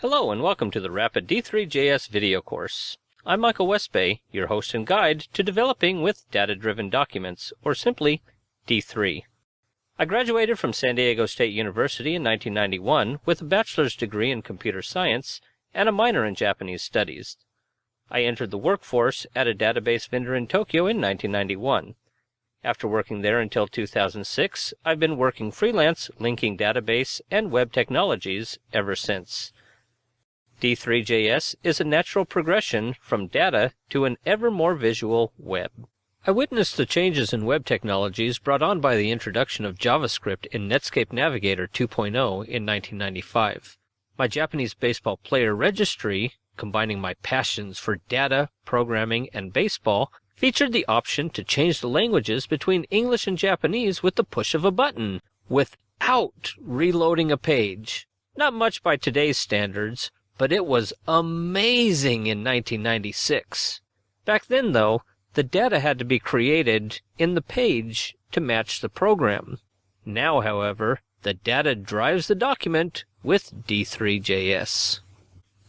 Hello and welcome to the Rapid D3.js video course. I'm Michael Westbay, your host and guide to developing with data-driven documents, or simply D3. I graduated from San Diego State University in 1991 with a bachelor's degree in computer science and a minor in Japanese studies. I entered the workforce at a database vendor in Tokyo in 1991. After working there until 2006, I've been working freelance linking database and web technologies ever since. D3.js is a natural progression from data to an ever more visual web. I witnessed the changes in web technologies brought on by the introduction of JavaScript in Netscape Navigator 2.0 in 1995. My Japanese baseball player registry, combining my passions for data, programming, and baseball, featured the option to change the languages between English and Japanese with the push of a button, without reloading a page. Not much by today's standards, but it was amazing in 1996. Back then, though, the data had to be created in the page to match the program. Now, however, the data drives the document with D3.js.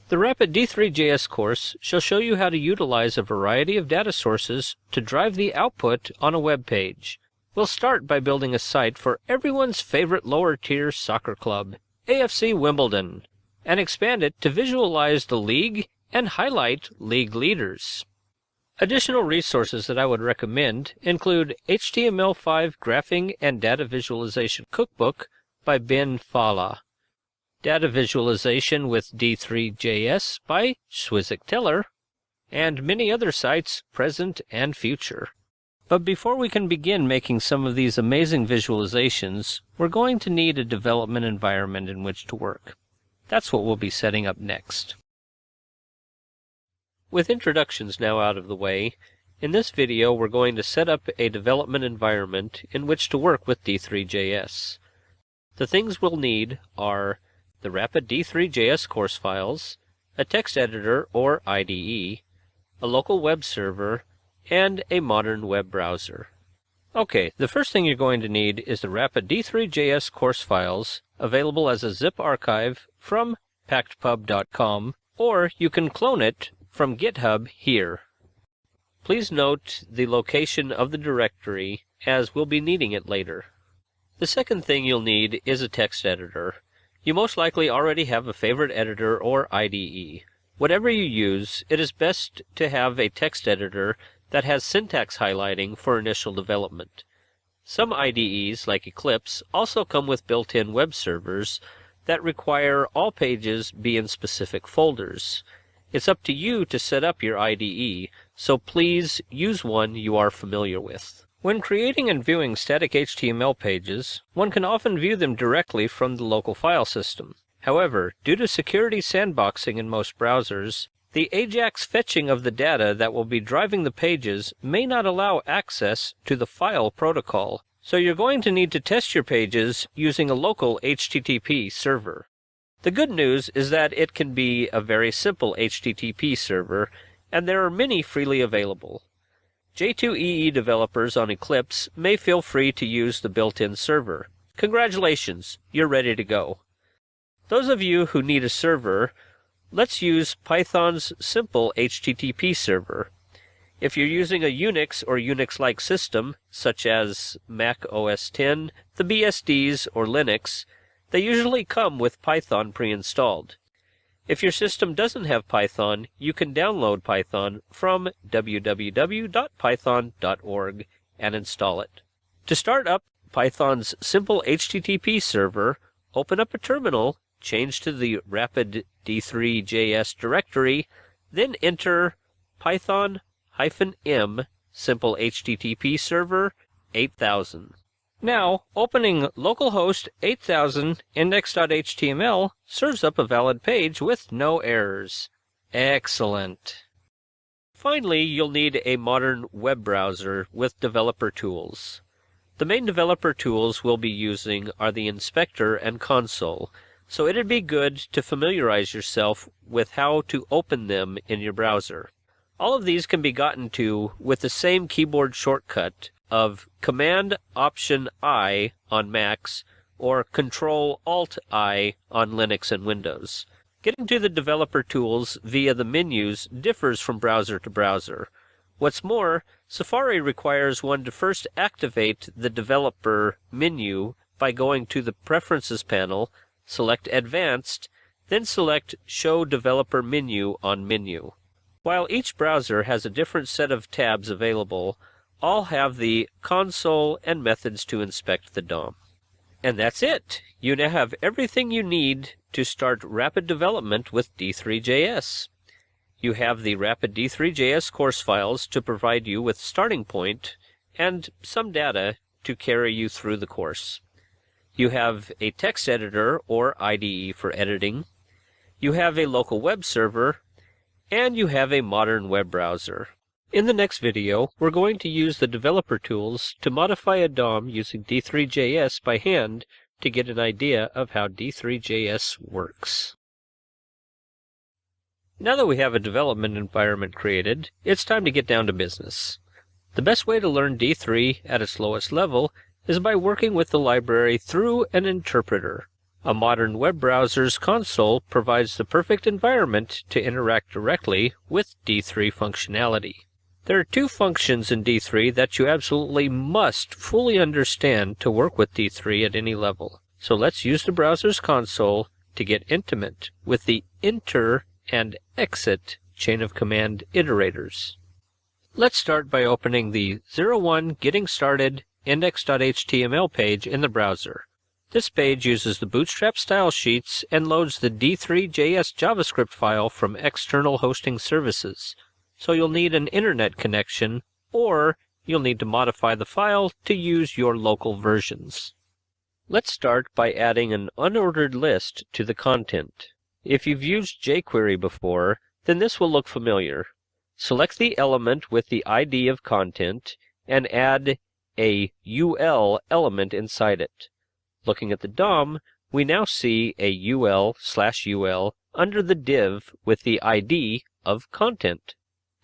The Rapid D3.js course shall show you how to utilize a variety of data sources to drive the output on a web page. We'll start by building a site for everyone's favorite lower-tier soccer club, AFC Wimbledon, and expand it to visualize the league and highlight league leaders. Additional resources that I would recommend include HTML5 Graphing and Data Visualization Cookbook by Ben Fala, Data Visualization with D3.js by Schwizik Teller, and many other sites, present and future. But before we can begin making some of these amazing visualizations, we're going to need a development environment in which to work. That's what we'll be setting up next. With introductions now out of the way, in this video we're going to set up a development environment in which to work with D3.js. The things we'll need are the Rapid D3.js course files, a text editor or IDE, a local web server, and a modern web browser. Okay, the first thing you're going to need is the Rapid D3.js course files, available as a zip archive from pactpub.com, or you can clone it from GitHub here. Please note the location of the directory, as we'll be needing it later. The second thing you'll need is a text editor. You most likely already have a favorite editor or IDE. Whatever you use, it is best to have a text editor that has syntax highlighting for initial development. Some IDEs, like Eclipse, also come with built-in web servers that require all pages be in specific folders. It's up to you to set up your IDE, so please use one you are familiar with. When creating and viewing static HTML pages, one can often view them directly from the local file system. However, due to security sandboxing in most browsers, the AJAX fetching of the data that will be driving the pages may not allow access to the file protocol, so you're going to need to test your pages using a local HTTP server. The good news is that it can be a very simple HTTP server, and there are many freely available. J2EE developers on Eclipse may feel free to use the built-in server. Congratulations, you're ready to go. Those of you who need a server, let's use Python's simple HTTP server. If you're using a Unix or Unix-like system, such as Mac OS X, the BSDs, or Linux, they usually come with Python pre-installed. If your system doesn't have Python, you can download Python from www.python.org and install it. To start up Python's simple HTTP server, open up a terminal, change to the Rapid D3.js directory, then enter python-m simple HTTP server 8000. Now, opening localhost 8000 index.html serves up a valid page with no errors. Excellent. Finally, you'll need a modern web browser with developer tools. The main developer tools we'll be using are the inspector and console, so it'd be good to familiarize yourself with how to open them in your browser. All of these can be gotten to with the same keyboard shortcut of Command-Option-I on Macs or Control-Alt-I on Linux and Windows. Getting to the developer tools via the menus differs from browser to browser. What's more, Safari requires one to first activate the developer menu by going to the Preferences panel, select Advanced, then select Show Developer Menu on Menu. While each browser has a different set of tabs available, all have the console and methods to inspect the DOM. And that's it! You now have everything you need to start rapid development with D3.js. You have the rapid D3.js course files to provide you with starting point and some data to carry you through the course. You have a text editor or IDE for editing. You have a local web server, and you have a modern web browser. In the next video, we're going to use the developer tools to modify a DOM using D3.js by hand to get an idea of how D3.js works. Now that we have a development environment created, it's time to get down to business. The best way to learn D3 at its lowest level is by working with the library through an interpreter. A modern web browser's console provides the perfect environment to interact directly with D3 functionality. There are two functions in D3 that you absolutely must fully understand to work with D3 at any level. So let's use the browser's console to get intimate with the enter and exit chain of command iterators. Let's start by opening the 01 Getting Started index.html page in the browser. This page uses the Bootstrap style sheets and loads the D3 JS JavaScript file from external hosting services. So you'll need an internet connection, or you'll need to modify the file to use your local versions. Let's start by adding an unordered list to the content. If you've used jQuery before, then this will look familiar. Select the element with the ID of content and add a UL element inside it. Looking at the DOM, we now see a UL/UL under the div with the ID of content.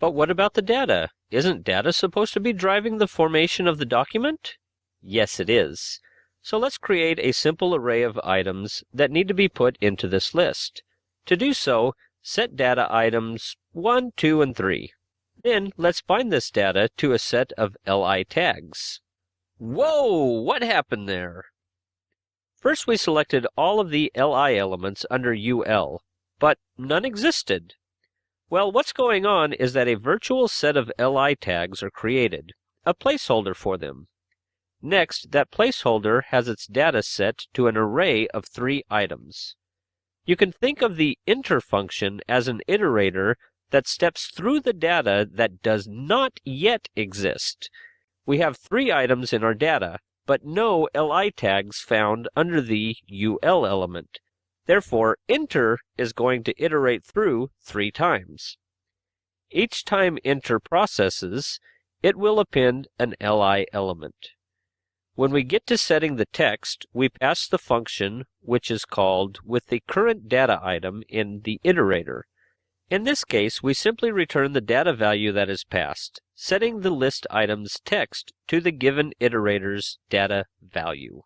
But what about the data? Isn't data supposed to be driving the formation of the document? Yes, it is. So let's create a simple array of items that need to be put into this list. To do so, set data items 1, 2, and 3. Then let's bind this data to a set of li tags. Whoa! What happened there? First we selected all of the li elements under ul, but none existed. Well, what's going on is that a virtual set of li tags are created, a placeholder for them. Next, that placeholder has its data set to an array of 3 items. You can think of the enter function as an iterator that steps through the data that does not yet exist. We have 3 items in our data, but no li tags found under the ul element. Therefore, enter is going to iterate through 3 times. Each time enter processes, it will append an li element. When we get to setting the text, we pass the function which is called with the current data item in the iterator. In this case, we simply return the data value that is passed, setting the list item's text to the given iterator's data value.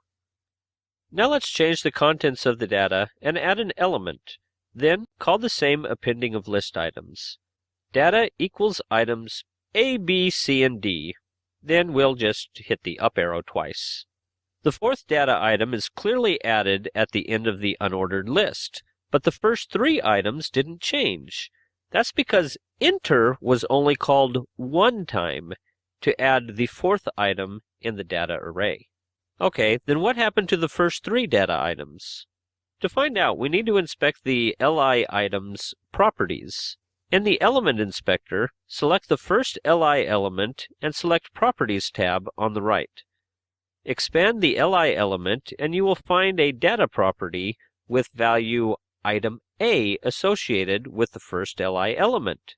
Now let's change the contents of the data and add an element, then call the same appending of list items. Data equals items A, B, C, and D. Then we'll just hit the up arrow twice. The 4th data item is clearly added at the end of the unordered list, but the first 3 items didn't change. That's because enter was only called 1 time to add the 4th item in the data array. Okay, then what happened to the first 3 data items? To find out, we need to inspect the li item's properties. In the Element Inspector, select the first li element and select Properties tab on the right. Expand the li element and you will find a data property with value item A associated with the first li element.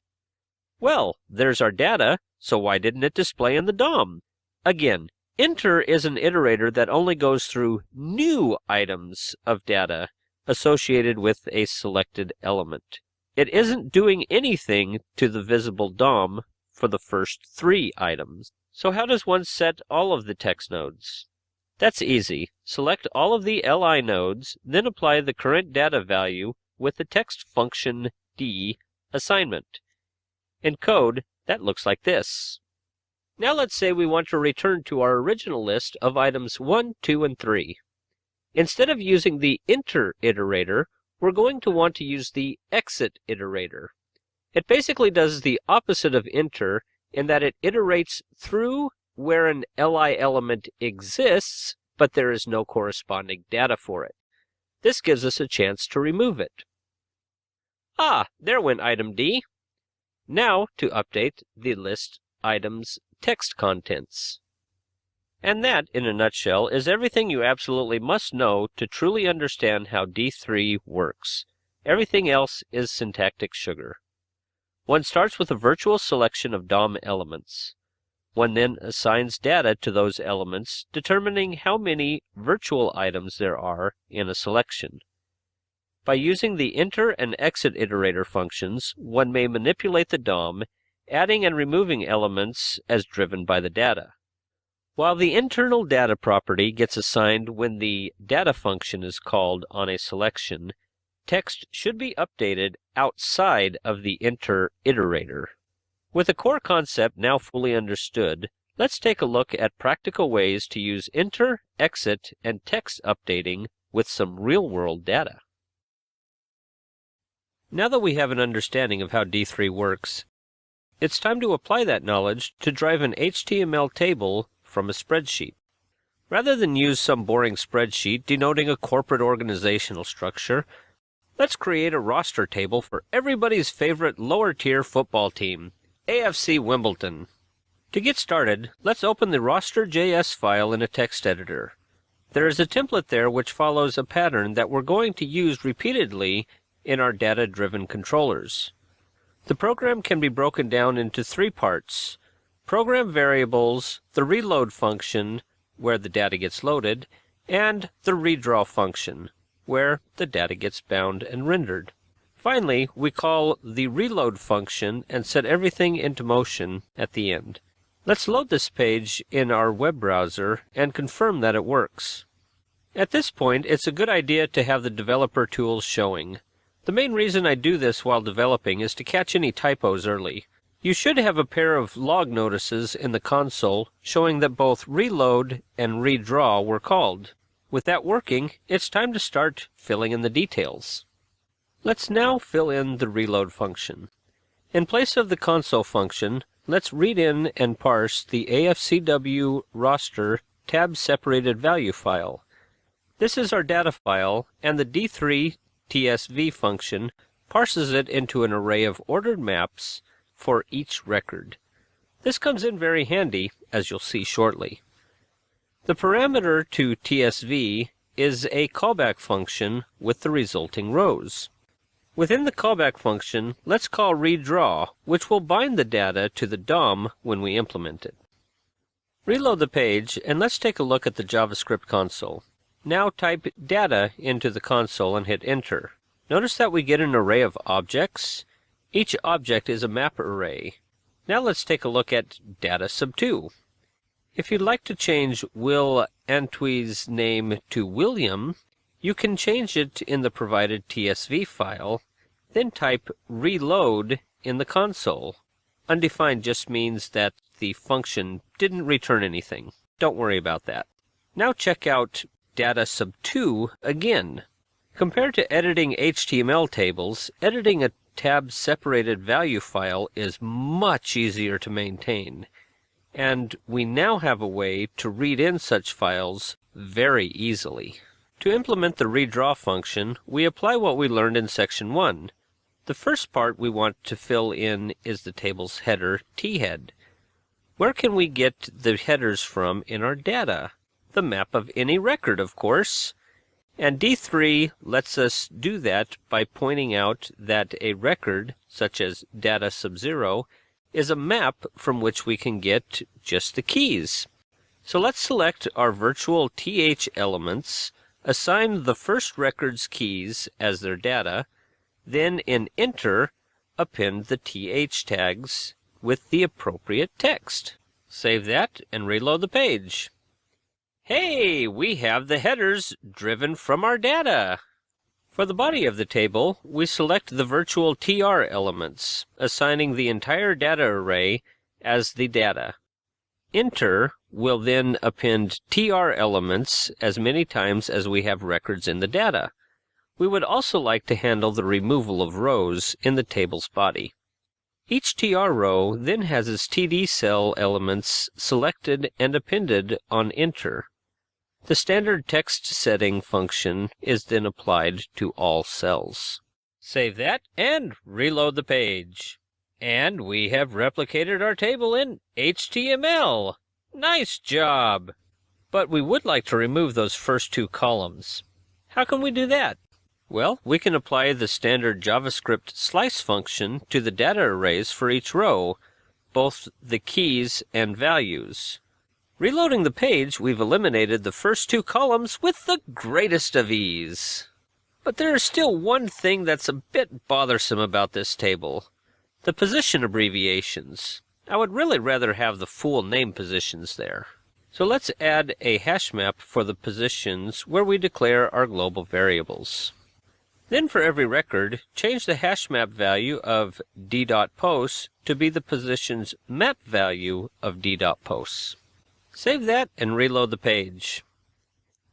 Well, there's our data, so why didn't it display in the DOM? Again, enter is an iterator that only goes through new items of data associated with a selected element. It isn't doing anything to the visible DOM for the first 3 items. So how does one set all of the text nodes? That's easy. Select all of the li nodes, then apply the current data value with the text function D assignment. In code, that looks like this. Now let's say we want to return to our original list of items 1, 2, and 3. Instead of using the enter iterator, we're going to want to use the exit iterator. It basically does the opposite of enter in that it iterates through where an li element exists, but there is no corresponding data for it. This gives us a chance to remove it. Ah, there went item D. Now to update the list items text contents. And that, in a nutshell, is everything you absolutely must know to truly understand how D3 works. Everything else is syntactic sugar. One starts with a virtual selection of DOM elements. One then assigns data to those elements, determining how many virtual items there are in a selection. By using the enter and exit iterator functions, one may manipulate the DOM, adding and removing elements as driven by the data. While the internal data property gets assigned when the data function is called on a selection, text should be updated outside of the enter iterator. With the core concept now fully understood, let's take a look at practical ways to use enter, exit, and text updating with some real-world data. Now that we have an understanding of how D3 works, it's time to apply that knowledge to drive an HTML table from a spreadsheet. Rather than use some boring spreadsheet denoting a corporate organizational structure, let's create a roster table for everybody's favorite lower-tier football team, AFC Wimbledon. To get started, let's open the roster.js file in a text editor. There is a template there which follows a pattern that we're going to use repeatedly in our data-driven controllers. The program can be broken down into 3 parts: program variables, the reload function, where the data gets loaded, and the redraw function, where the data gets bound and rendered. Finally, we call the reload function and set everything into motion at the end. Let's load this page in our web browser and confirm that it works. At this point, it's a good idea to have the developer tools showing. The main reason I do this while developing is to catch any typos early. You should have a pair of log notices in the console showing that both reload and redraw were called. With that working, it's time to start filling in the details. Let's now fill in the reload function. In place of the console function, let's read in and parse the AFCW roster tab-separated value file. This is our data file, and the D3 TSV function parses it into an array of ordered maps for each record. This comes in very handy, as you'll see shortly. The parameter to TSV is a callback function with the resulting rows. Within the callback function, let's call redraw, which will bind the data to the DOM when we implement it. Reload the page, and let's take a look at the JavaScript console. Now type data into the console and hit enter. Notice that we get an array of objects. Each object is a map array. Now let's take a look at data sub2. If you'd like to change Will Antwi's name to William, you can change it in the provided TSV file, then type reload in the console. Undefined just means that the function didn't return anything. Don't worry about that. Now check out data sub2 again. Compared to editing HTML tables, editing a tab-separated value file is much easier to maintain, and we now have a way to read in such files very easily. To implement the redraw function, we apply what we learned in section 1. The first part we want to fill in is the table's header, thead. Where can we get the headers from in our data? The map of any record, of course. And D3 lets us do that by pointing out that a record, such as data sub0, is a map from which we can get just the keys. So let's select our virtual th elements, assign the first record's keys as their data, then in enter, append the th tags with the appropriate text. Save that and reload the page. Hey, we have the headers driven from our data. For the body of the table, we select the virtual tr elements, assigning the entire data array as the data. Enter will then append tr elements as many times as we have records in the data. We would also like to handle the removal of rows in the table's body. Each tr row then has its td cell elements selected and appended on enter. The standard text setting function is then applied to all cells. Save that and reload the page. And we have replicated our table in HTML. Nice job! But we would like to remove those first two columns. How can we do that? Well, we can apply the standard JavaScript slice function to the data arrays for each row, both the keys and values. Reloading the page, we've eliminated the first two columns with the greatest of ease. But there is still one thing that's a bit bothersome about this table: the position abbreviations. I would really rather have the full name positions there. So let's add a hash map for the positions where we declare our global variables. Then for every record, change the hash map value of d.posts to be the position's map value of d.posts. Save that and reload the page.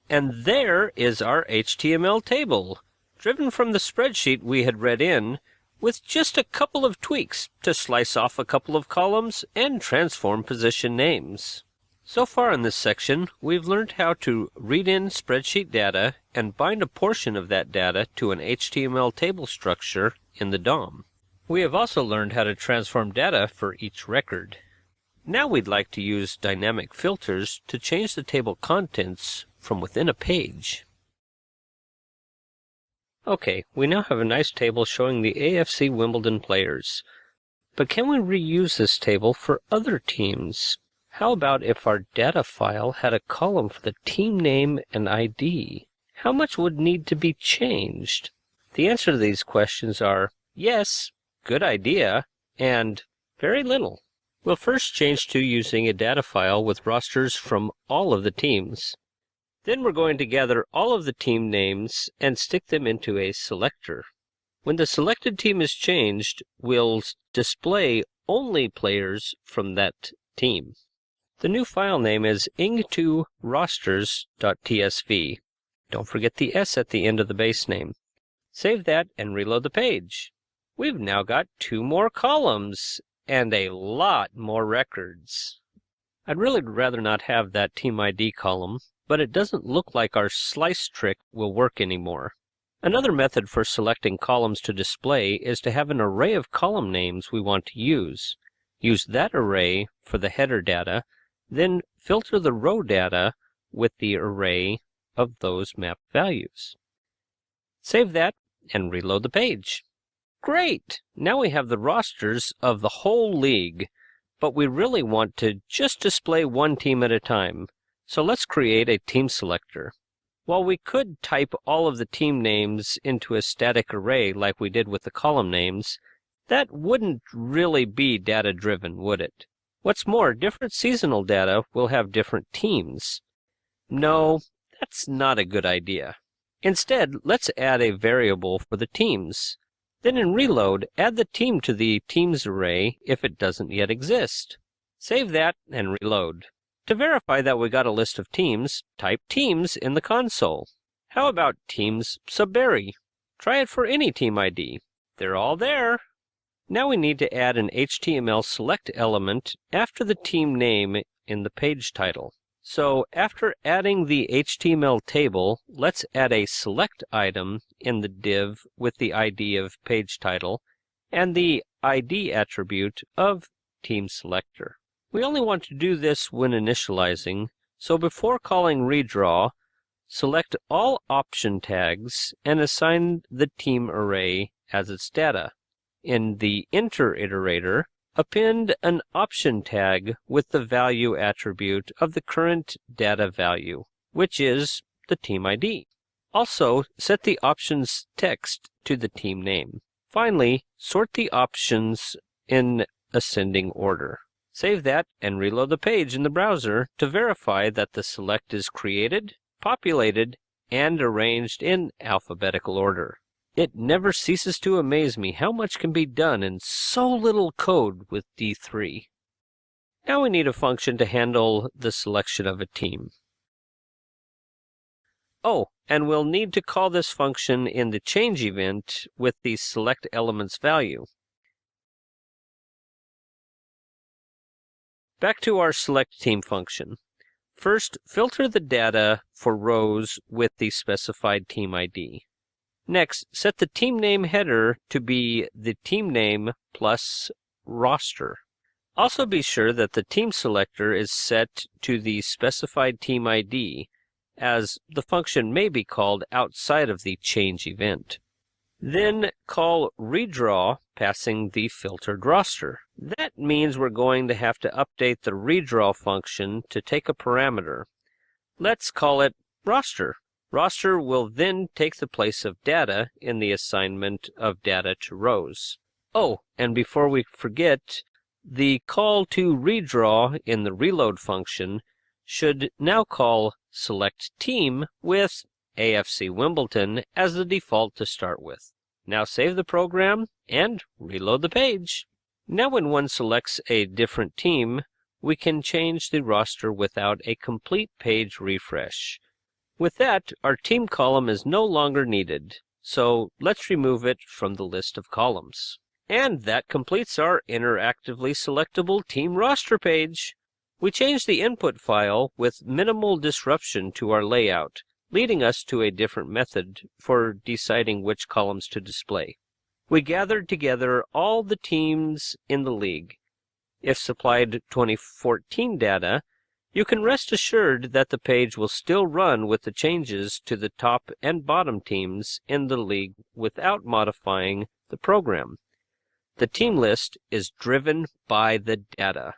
And there is our HTML table, driven from the spreadsheet we had read in, with just a couple of tweaks to slice off a couple of columns and transform position names. So far in this section, we've learned how to read in spreadsheet data and bind a portion of that data to an HTML table structure in the DOM. We have also learned how to transform data for each record. Now we'd like to use dynamic filters to change the table contents from within a page. Okay, we now have a nice table showing the AFC Wimbledon players. But can we reuse this table for other teams? How about if our data file had a column for the team name and ID? How much would need to be changed? The answer to these questions are yes, good idea, and very little. We'll first change to using a data file with rosters from all of the teams. Then we're going to gather all of the team names and stick them into a selector. When the selected team is changed, we'll display only players from that team. The new file name is ing2rosters.tsv. Don't forget the S at the end of the base name. Save that and reload the page. We've now got 2 more columns and a lot more records. I'd really rather not have that team ID column, but it doesn't look like our slice trick will work anymore. Another method for selecting columns to display is to have an array of column names we want to use. Use that array for the header data, then filter the row data with the array of those map values. Save that and reload the page. Great! Now we have the rosters of the whole league, but we really want to just display one team at a time. So let's create a team selector. While we could type all of the team names into a static array like we did with the column names, that wouldn't really be data-driven, would it? What's more, different seasonal data will have different teams. No, that's not a good idea. Instead, let's add a variable for the teams. Then in reload, add the team to the teams array if it doesn't yet exist. Save that and reload. To verify that we got a list of teams, type teams in the console. How about teams subberry? Try it for any team ID. They're all there. Now we need to add an HTML select element after the team name in the page title. So after adding the HTML table, let's add a select item in the div with the ID of page title and the ID attribute of team selector. We only want to do this when initializing, so before calling redraw, select all option tags and assign the team array as its data. In the enter iterator, append an option tag with the value attribute of the current data value, which is the team ID. Also, set the options text to the team name. Finally, sort the options in ascending order. Save that and reload the page in the browser to verify that the select is created, populated, and arranged in alphabetical order. It never ceases to amaze me how much can be done in so little code with D3. Now we need a function to handle the selection of a team. Oh, and we'll need to call this function in the change event with the select elements value. Back to our select team function. First, filter the data for rows with the specified team ID. Next, set the team name header to be the team name plus roster. Also be sure that the team selector is set to the specified team ID, as the function may be called outside of the change event. Then call redraw passing the filtered roster. That means we're going to have to update the redraw function to take a parameter. Let's call it roster. Roster will then take the place of data in the assignment of data to rows. Oh, and before we forget, the call to redraw in the reload function should now call select team with AFC Wimbledon as the default to start with. Now save the program and reload the page. Now when one selects a different team, we can change the roster without a complete page refresh. With that, our team column is no longer needed, so let's remove it from the list of columns. And that completes our interactively selectable team roster page. We changed the input file with minimal disruption to our layout, leading us to a different method for deciding which columns to display. We gathered together all the teams in the league. If supplied 2014 data, you can rest assured that the page will still run with the changes to the top and bottom teams in the league without modifying the program. The team list is driven by the data.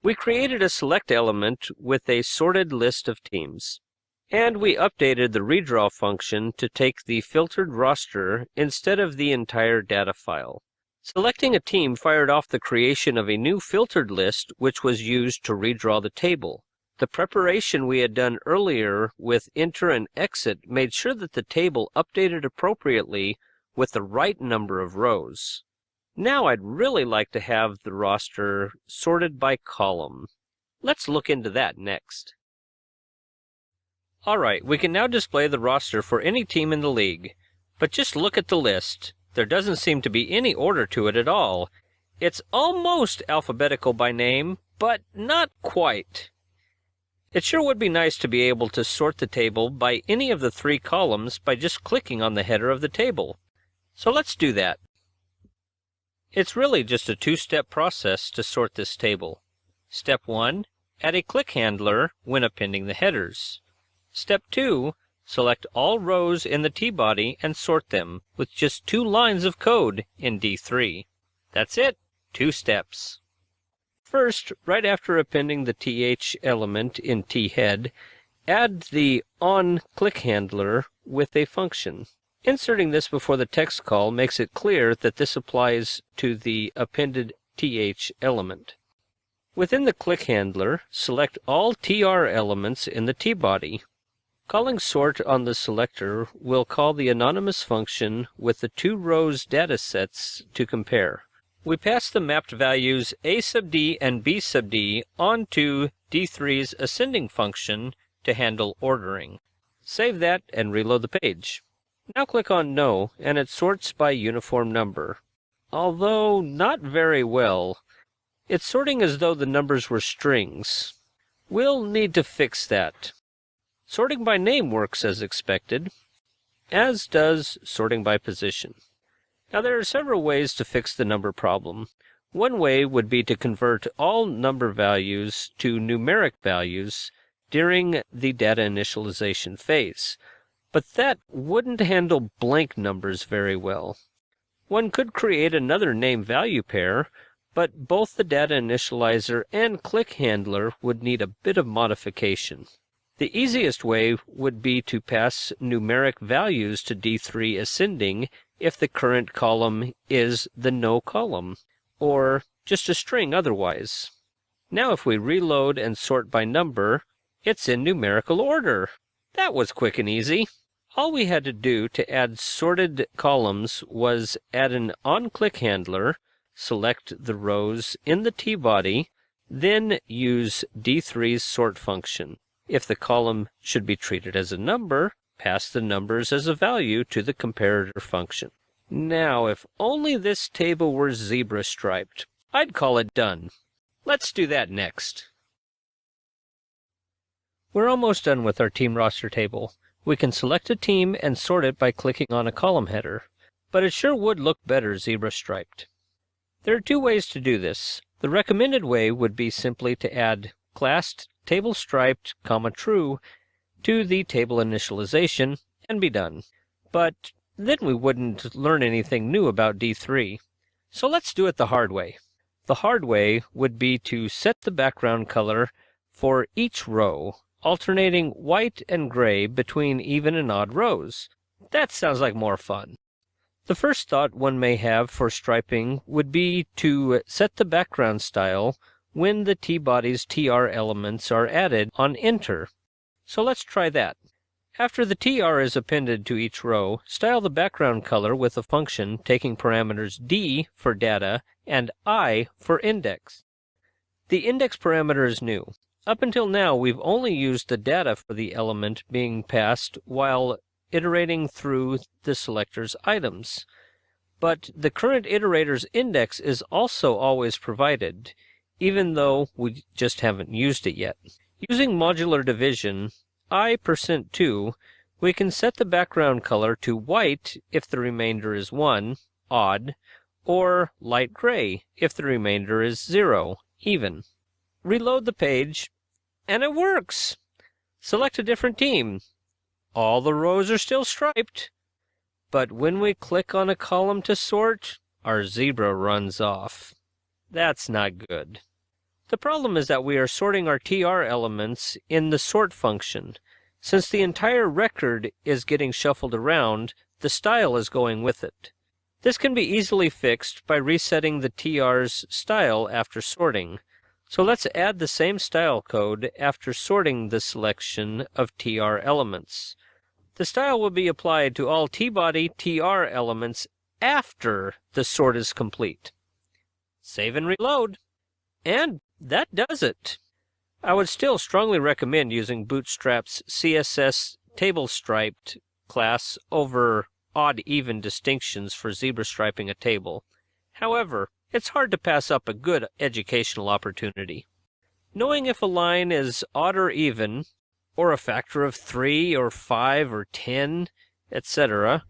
We created a select element with a sorted list of teams, and we updated the redraw function to take the filtered roster instead of the entire data file. Selecting a team fired off the creation of a new filtered list which was used to redraw the table. The preparation we had done earlier with enter and exit made sure that the table updated appropriately with the right number of rows. Now I'd really like to have the roster sorted by column. Let's look into that next. Alright, we can now display the roster for any team in the league. But just look at the list. There doesn't seem to be any order to it at all. It's almost alphabetical by name, but not quite. It sure would be nice to be able to sort the table by any of the 3 columns by just clicking on the header of the table. So let's do that. It's really just a 2-step process to sort this table. Step 1, add a click handler when appending the headers. Step 2, select all rows in the T-body and sort them with just 2 lines of code in D3. That's it, 2 steps. First, right after appending the TH element in T-head, add the onClick handler with a function. Inserting this before the text call makes it clear that this applies to the appended TH element. Within the click handler, select all TR elements in the T-body. Calling sort on the selector will call the anonymous function with the 2 rows datasets to compare. We pass the mapped values a sub d and b sub d onto D3's ascending function to handle ordering. Save that and reload the page. Now click on No, and it sorts by uniform number. Although not very well. It's sorting as though the numbers were strings. We'll need to fix that. Sorting by name works as expected, as does sorting by position. Now there are several ways to fix the number problem. One way would be to convert all number values to numeric values during the data initialization phase, but that wouldn't handle blank numbers very well. One could create another name-value pair, but both the data initializer and click handler would need a bit of modification. The easiest way would be to pass numeric values to D3 ascending if the current column is the no column, or just a string otherwise. Now if we reload and sort by number, it's in numerical order. That was quick and easy. All we had to do to add sorted columns was add an onClick handler, select the rows in the T-body, then use D3's sort function. If the column should be treated as a number, pass the numbers as a value to the comparator function. Now, if only this table were zebra striped, I'd call it done. Let's do that next. We're almost done with our team roster table. We can select a team and sort it by clicking on a column header, but it sure would look better zebra striped. There are two ways to do this. The recommended way would be simply to add class table striped, true to the table initialization and be done. But then we wouldn't learn anything new about D3. So let's do it the hard way. The hard way would be to set the background color for each row, alternating white and gray between even and odd rows. That sounds like more fun. The first thought one may have for striping would be to set the background style when the T-body's TR elements are added on Enter. So let's try that. After the TR is appended to each row, style the background color with a function taking parameters D for data and I for index. The index parameter is new. Up until now, we've only used the data for the element being passed while iterating through the selector's items. But the current iterator's index is also always provided, even though we just haven't used it yet. Using modular division, I%2, we can set the background color to white if the remainder is 1, odd, or light gray if the remainder is 0, even. Reload the page, and it works! Select a different team. All the rows are still striped, but when we click on a column to sort, our zebra runs off. That's not good. The problem is that we are sorting our TR elements in the sort function. Since the entire record is getting shuffled around, the style is going with it. This can be easily fixed by resetting the TR's style after sorting. So let's add the same style code after sorting the selection of TR elements. The style will be applied to all T-body TR elements after the sort is complete. Save and reload. And that does it. I would still strongly recommend using Bootstrap's CSS table striped class over odd-even distinctions for zebra striping a table. However, it's hard to pass up a good educational opportunity. Knowing if a line is odd or even, or a factor of 3 or 5 or 10, etc.,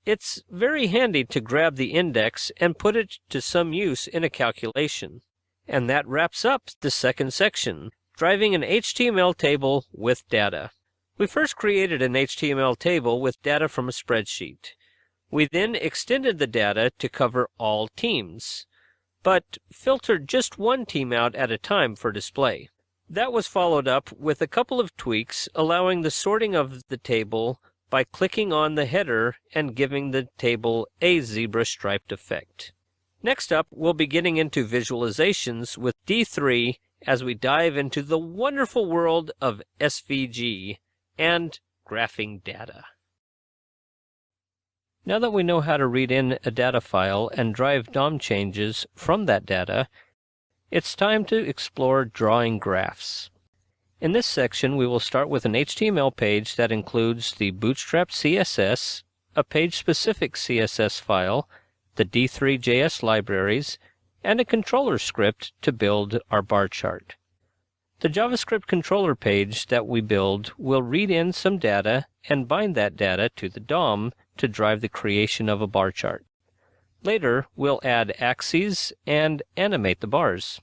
it's very handy to grab the index and put it to some use in a calculation. And that wraps up the second section, driving an HTML table with data. We first created an HTML table with data from a spreadsheet. We then extended the data to cover all teams, but filtered just one team out at a time for display. That was followed up with a couple of tweaks allowing the sorting of the table by clicking on the header and giving the table a zebra striped effect. Next up, we'll be getting into visualizations with D3 as we dive into the wonderful world of SVG and graphing data. Now that we know how to read in a data file and drive DOM changes from that data, it's time to explore drawing graphs. In this section, we will start with an HTML page that includes the Bootstrap CSS, a page-specific CSS file, the D3 JS libraries, and a controller script to build our bar chart. The JavaScript controller page that we build will read in some data and bind that data to the DOM to drive the creation of a bar chart. Later, we'll add axes and animate the bars.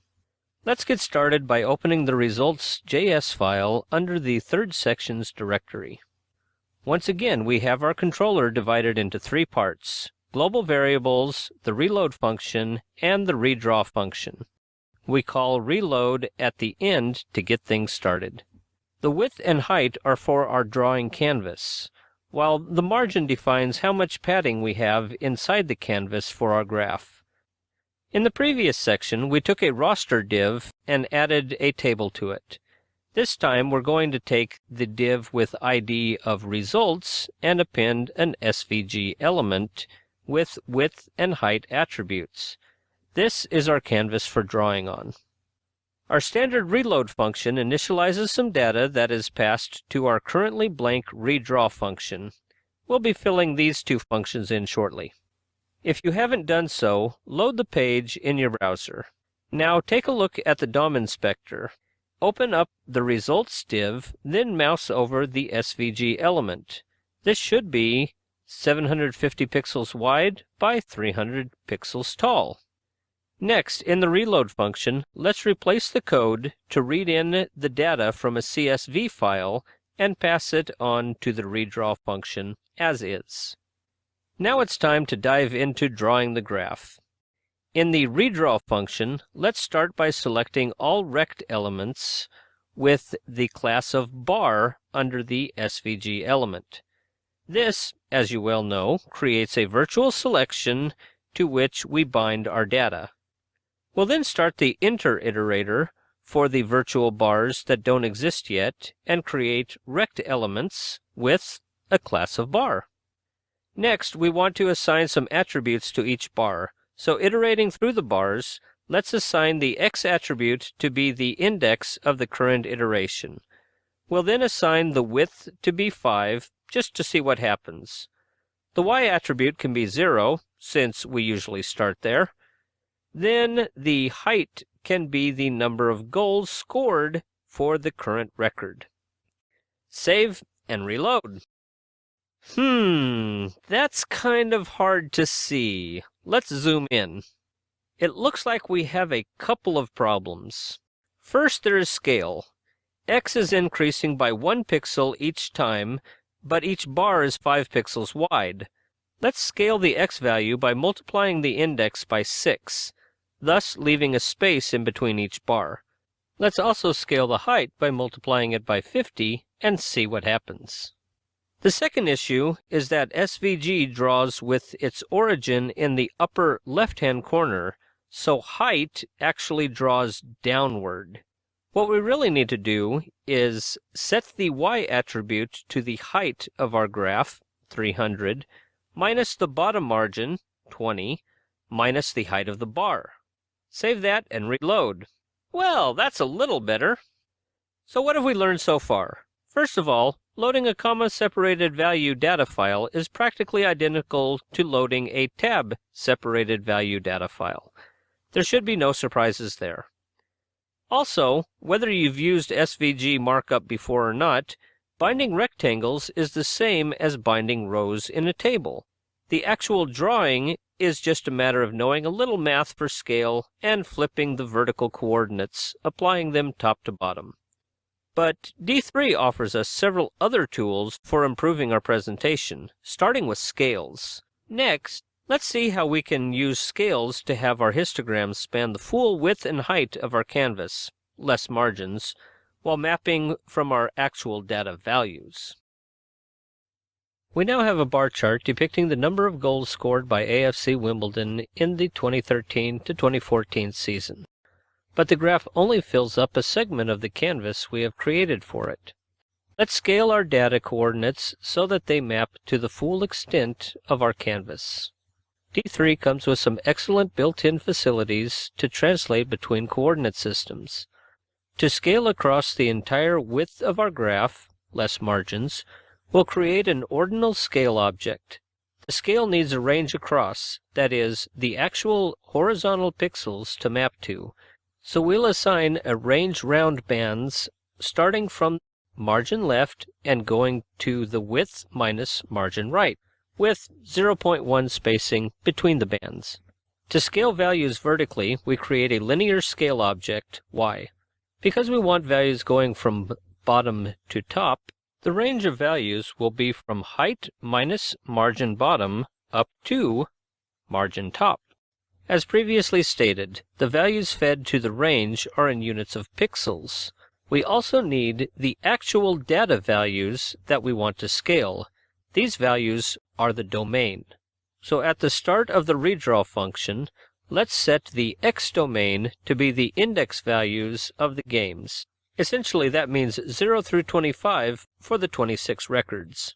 Let's get started by opening the results.js file under the third section's directory. Once again, we have our controller divided into three parts: global variables, the reload function, and the redraw function. We call reload at the end to get things started. The width and height are for our drawing canvas, while the margin defines how much padding we have inside the canvas for our graph. In the previous section, we took a roster div and added a table to it. This time we're going to take the div with ID of results and append an SVG element with width and height attributes. This is our canvas for drawing on. Our standard reload function initializes some data that is passed to our currently blank redraw function. We'll be filling these two functions in shortly. If you haven't done so, load the page in your browser. Now take a look at the DOM inspector. Open up the results div, then mouse over the SVG element. This should be 750 pixels wide by 300 pixels tall. Next, in the reload function, let's replace the code to read in the data from a CSV file and pass it on to the redraw function as is. Now it's time to dive into drawing the graph. In the redraw function, let's start by selecting all rect elements with the class of bar under the SVG element. This, as you well know, creates a virtual selection to which we bind our data. We'll then start the inter iterator for the virtual bars that don't exist yet and create rect elements with a class of bar. Next, we want to assign some attributes to each bar. So iterating through the bars, let's assign the X attribute to be the index of the current iteration. We'll then assign the width to be 5, just to see what happens. The Y attribute can be 0, since we usually start there. Then the height can be the number of goals scored for the current record. Save and reload. That's kind of hard to see. Let's zoom in. It looks like we have a couple of problems. First, there is scale. X is increasing by 1 pixel each time, but each bar is 5 pixels wide. Let's scale the X value by multiplying the index by 6, thus leaving a space in between each bar. Let's also scale the height by multiplying it by 50 and see what happens. The second issue is that SVG draws with its origin in the upper left-hand corner, so height actually draws downward. What we really need to do is set the Y attribute to the height of our graph, 300, minus the bottom margin, 20, minus the height of the bar. Save that and reload. Well, that's a little better. So what have we learned so far? First of all, loading a comma-separated value data file is practically identical to loading a tab-separated value data file. There should be no surprises there. Also, whether you've used SVG markup before or not, binding rectangles is the same as binding rows in a table. The actual drawing is just a matter of knowing a little math for scale and flipping the vertical coordinates, applying them top to bottom. But D3 offers us several other tools for improving our presentation, starting with scales. Next, let's see how we can use scales to have our histograms span the full width and height of our canvas, less margins, while mapping from our actual data values. We now have a bar chart depicting the number of goals scored by AFC Wimbledon in the 2013 to 2014 season. But the graph only fills up a segment of the canvas we have created for it. Let's scale our data coordinates so that they map to the full extent of our canvas. D3 comes with some excellent built-in facilities to translate between coordinate systems. To scale across the entire width of our graph, less margins, we'll create an ordinal scale object. The scale needs a range across, that is, the actual horizontal pixels to map to. So we'll assign a range round bands starting from margin left and going to the width minus margin right, with 0.1 spacing between the bands. To scale values vertically, we create a linear scale object, y. Because we want values going from bottom to top, the range of values will be from height minus margin bottom up to margin top. As previously stated, the values fed to the range are in units of pixels. We also need the actual data values that we want to scale. These values are the domain. So at the start of the redraw function, let's set the X domain to be the index values of the games. Essentially, that means 0 through 25 for the 26 records.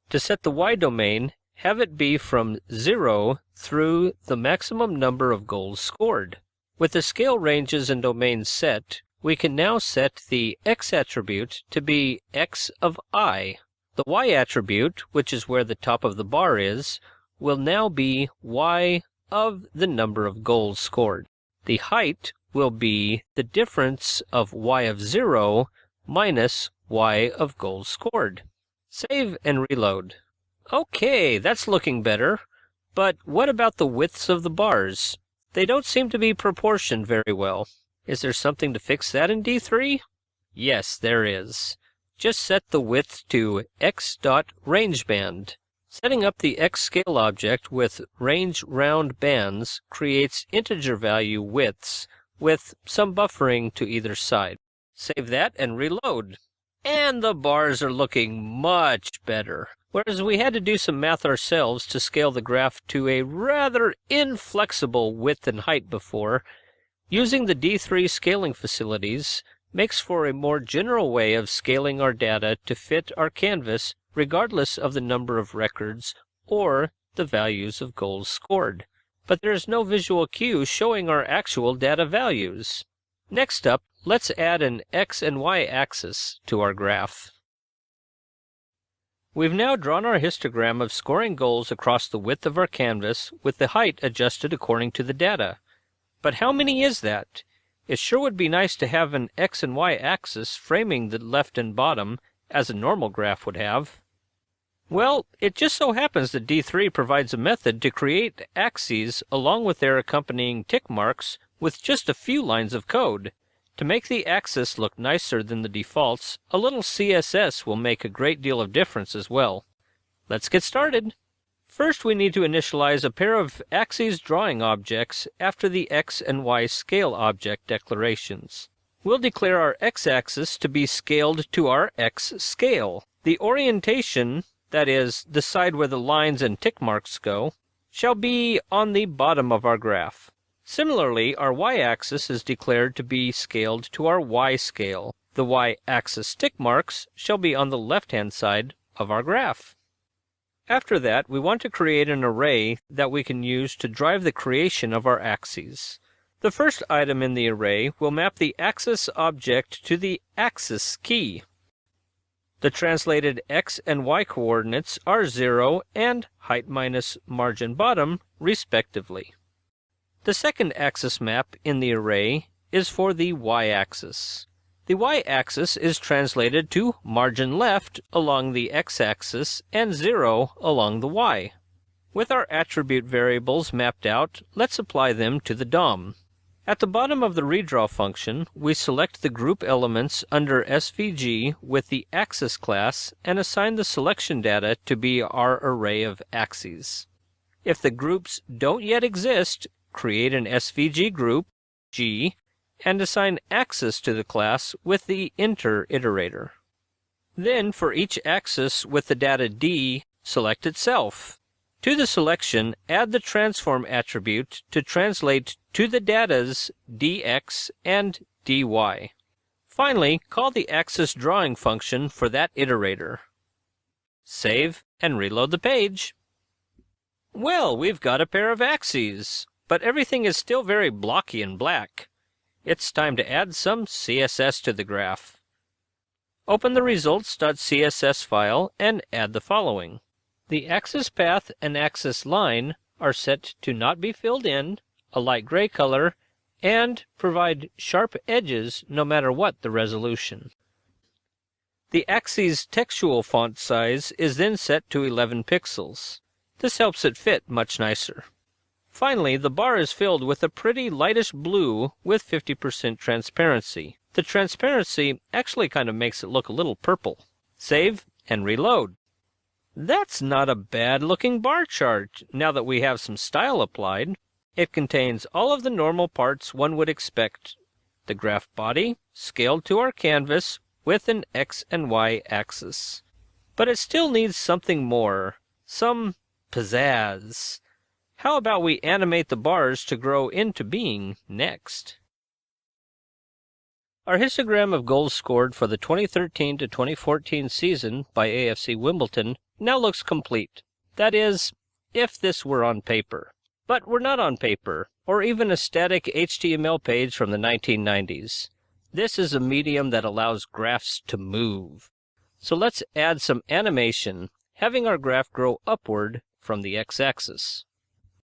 To set the Y domain, have it be from 0 through the maximum number of goals scored. With the scale ranges and domains set, we can now set the X attribute to be X of I. The Y attribute, which is where the top of the bar is, will now be Y of the number of goals scored. The height will be the difference of Y of 0 minus Y of goals scored. Save and reload. Okay, that's looking better. But what about the widths of the bars? They don't seem to be proportioned very well. Is there something to fix that in D3? Yes, there is. Just set the width to x.rangeband. Setting up the xScale object with range round bands creates integer value widths with some buffering to either side. Save that and reload. And the bars are looking much better. Whereas we had to do some math ourselves to scale the graph to a rather inflexible width and height before, using the D3 scaling facilities makes for a more general way of scaling our data to fit our canvas regardless of the number of records or the values of goals scored. But there is no visual cue showing our actual data values. Next up, let's add an X and Y axis to our graph. We've now drawn our histogram of scoring goals across the width of our canvas with the height adjusted according to the data. But how many is that? It sure would be nice to have an X and Y axis framing the left and bottom as a normal graph would have. Well, it just so happens that D3 provides a method to create axes along with their accompanying tick marks with just a few lines of code. To make the axis look nicer than the defaults, a little CSS will make a great deal of difference as well. Let's get started. First, we need to initialize a pair of axes drawing objects after the X and Y scale object declarations. We'll declare our X-axis to be scaled to our X scale. The orientation, that is, the side where the lines and tick marks go, shall be on the bottom of our graph. Similarly, our Y-axis is declared to be scaled to our Y scale. The Y-axis tick marks shall be on the left-hand side of our graph. After that, we want to create an array that we can use to drive the creation of our axes. The first item in the array will map the axis object to the axis key. The translated X and Y coordinates are 0 and height minus margin bottom, respectively. The second axis map in the array is for the Y-axis. The Y-axis is translated to margin left along the X-axis and 0 along the Y. With our attribute variables mapped out, let's apply them to the DOM. At the bottom of the redraw function, we select the group elements under SVG with the axis class and assign the selection data to be our array of axes. If the groups don't yet exist, create an SVG group, G, and assign axis to the class with the enter iterator. Then, for each axis with the data D, select itself. To the selection, add the transform attribute to translate to the datas dx and dy. Finally, call the axis drawing function for that iterator. Save and reload the page. Well, we've got a pair of axes, but everything is still very blocky and black. It's time to add some CSS to the graph. Open the results.css file and add the following. The axis path and axis line are set to not be filled in, a light gray color, and provide sharp edges no matter what the resolution. The axis textual font size is then set to 11 pixels. This helps it fit much nicer. Finally, the bar is filled with a pretty lightish blue with 50% transparency. The transparency actually kind of makes it look a little purple. Save and reload. That's not a bad-looking bar chart now that we have some style applied. It contains all of the normal parts one would expect. The graph body, scaled to our canvas with an X and Y axis. But it still needs something more, some pizzazz. How about we animate the bars to grow into being next? Our histogram of goals scored for the 2013 to 2014 season by AFC Wimbledon now looks complete. That is, if this were on paper. But we're not on paper, or even a static HTML page from the 1990s. This is a medium that allows graphs to move. So let's add some animation, having our graph grow upward from the x-axis.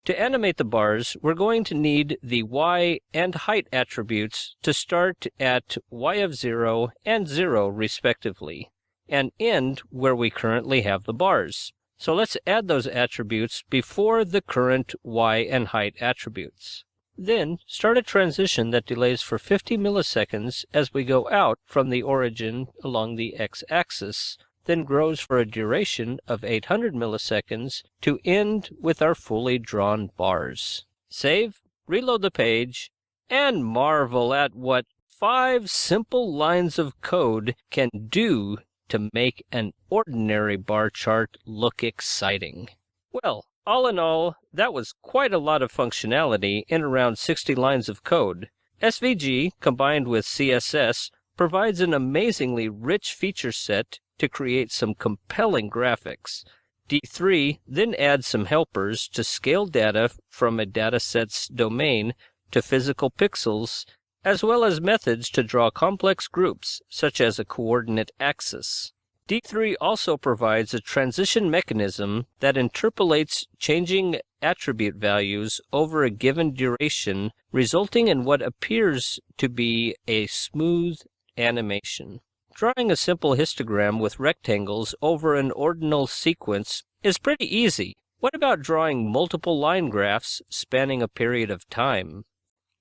To animate the bars, we're going to need the y and height attributes to start at y of 0 and 0 respectively, and end where we currently have the bars. So let's add those attributes before the current y and height attributes. Then start a transition that delays for 50 milliseconds as we go out from the origin along the x-axis, then grows for a duration of 800 milliseconds to end with our fully drawn bars. Save, reload the page, and marvel at what 5 simple lines of code can do to make an ordinary bar chart look exciting. Well, all in all, that was quite a lot of functionality in around 60 lines of code. SVG combined with CSS provides an amazingly rich feature set to create some compelling graphics. D3 then adds some helpers to scale data from a dataset's domain to physical pixels, as well as methods to draw complex groups, such as a coordinate axis. D3 also provides a transition mechanism that interpolates changing attribute values over a given duration, resulting in what appears to be a smooth animation. Drawing a simple histogram with rectangles over an ordinal sequence is pretty easy. What about drawing multiple line graphs spanning a period of time?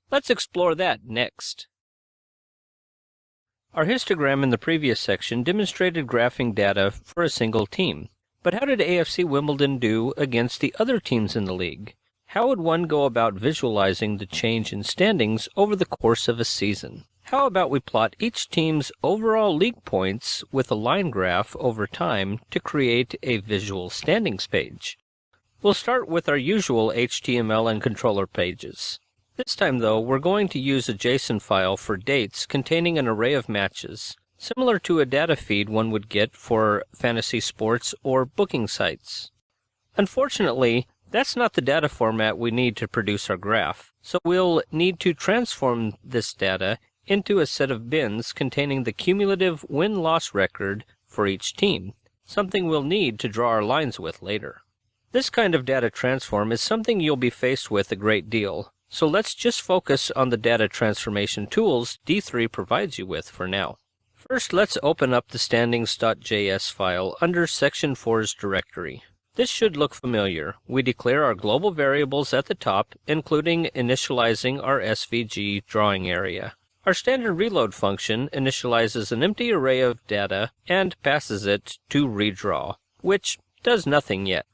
Let's explore that next. Our histogram in the previous section demonstrated graphing data for a single team. But how did AFC Wimbledon do against the other teams in the league? How would one go about visualizing the change in standings over the course of a season? How about we plot each team's overall league points with a line graph over time to create a visual standings page? We'll start with our usual HTML and controller pages. This time, though, we're going to use a JSON file for dates containing an array of matches, similar to a data feed one would get for fantasy sports or booking sites. Unfortunately, that's not the data format we need to produce our graph, so we'll need to transform this data into a set of bins containing the cumulative win-loss record for each team, something we'll need to draw our lines with later. This kind of data transform is something you'll be faced with a great deal, so let's just focus on the data transformation tools D3 provides you with for now. First, let's open up the standings.js file under section 4's directory. This should look familiar. We declare our global variables at the top, including initializing our SVG drawing area. Our standard reload function initializes an empty array of data and passes it to redraw, which does nothing yet.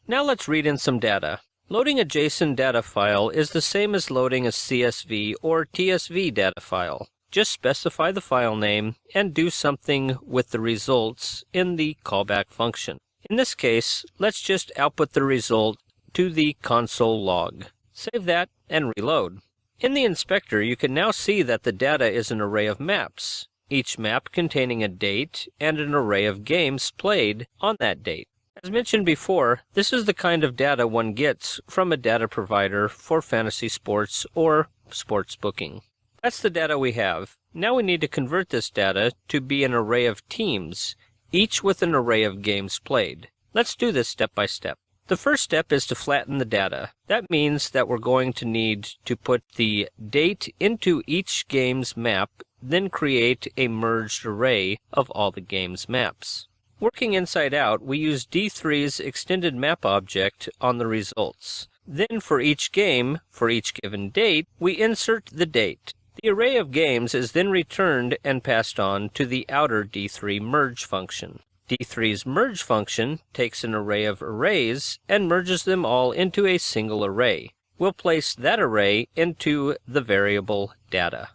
Now let's read in some data. Loading a JSON data file is the same as loading a CSV or TSV data file. Just specify the file name and do something with the results in the callback function. In this case, let's just output the result to the console log. Save that and reload. In the inspector, you can now see that the data is an array of maps, each map containing a date and an array of games played on that date. As mentioned before, this is the kind of data one gets from a data provider for fantasy sports or sports booking. That's the data we have. Now we need to convert this data to be an array of teams, each with an array of games played. Let's do this step by step. The first step is to flatten the data. That means that we're going to need to put the date into each game's map, then create a merged array of all the game's maps. Working inside out, we use D3's extended map object on the results. Then for each game, for each given date, we insert the date. The array of games is then returned and passed on to the outer D3 merge function. D3's merge function takes an array of arrays and merges them all into a single array. We'll place that array into the variable data.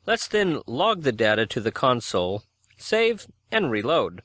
Let's then log the data to the console, save, and reload.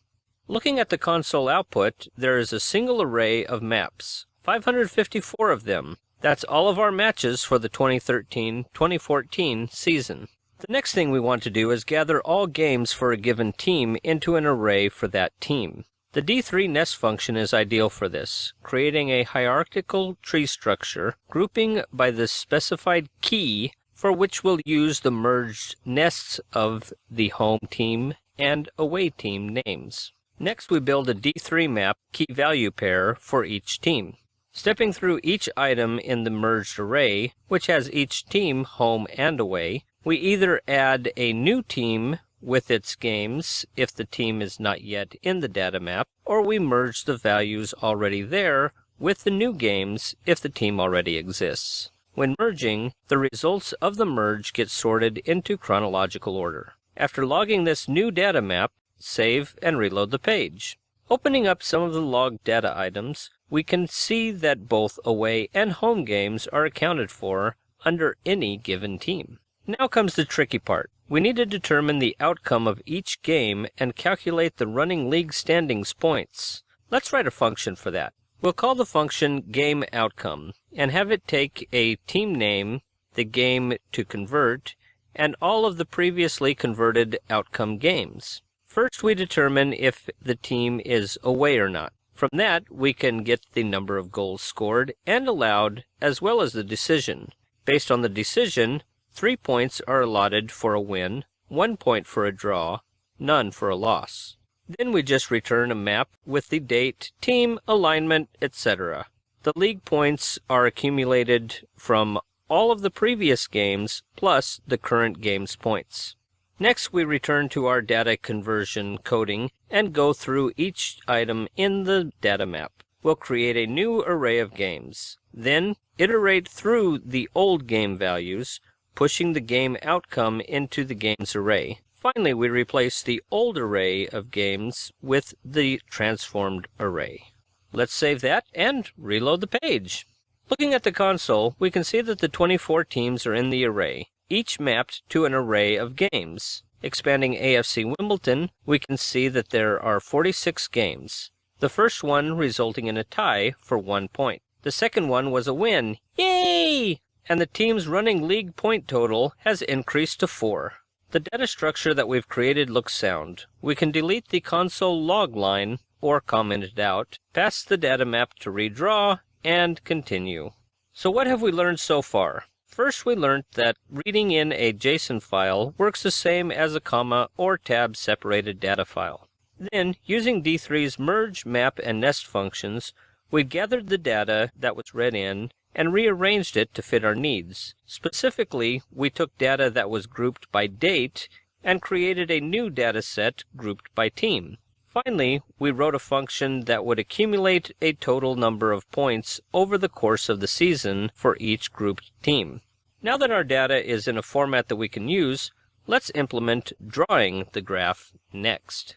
Looking at the console output, there is a single array of maps, 554 of them. That's all of our matches for the 2013-2014 season. The next thing we want to do is gather all games for a given team into an array for that team. The D3 nest function is ideal for this, creating a hierarchical tree structure, grouping by the specified key for which we'll use the merged nests of the home team and away team names. Next, we build a D3 map key-value pair for each team. Stepping through each item in the merged array, which has each team home and away, we either add a new team with its games if the team is not yet in the data map, or we merge the values already there with the new games if the team already exists. When merging, the results of the merge get sorted into chronological order. After logging this new data map, save and reload the page. Opening up some of the logged data items, we can see that both away and home games are accounted for under any given team. Now comes the tricky part. We need to determine the outcome of each game and calculate the running league standings points. Let's write a function for that. We'll call the function gameOutcome and have it take a team name, the game to convert, and all of the previously converted outcome games. First, we determine if the team is away or not. From that, we can get the number of goals scored and allowed, as well as the decision. Based on the decision, 3 points are allotted for a win, 1 point for a draw, none for a loss. Then we just return a map with the date, team, alignment, etc. The league points are accumulated from all of the previous games plus the current game's points. Next, we return to our data conversion coding and go through each item in the data map. We'll create a new array of games. Then, iterate through the old game values, pushing the game outcome into the games array. Finally, we replace the old array of games with the transformed array. Let's save that and reload the page. Looking at the console, we can see that the 24 teams are in the array, each mapped to an array of games. Expanding AFC Wimbledon, we can see that there are 46 games. The first one resulting in a tie for 1 point. The second one was a win. Yay! And the team's running league point total has increased to 4. The data structure that we've created looks sound. We can delete the console log line or comment it out, pass the data map to redraw, and continue. So what have we learned so far? First, we learned that reading in a JSON file works the same as a comma or tab separated data file. Then, using D3's merge, map, and nest functions, we gathered the data that was read in and rearranged it to fit our needs. Specifically, we took data that was grouped by date and created a new data set grouped by team. Finally, we wrote a function that would accumulate a total number of points over the course of the season for each grouped team. Now that our data is in a format that we can use, let's implement drawing the graph next.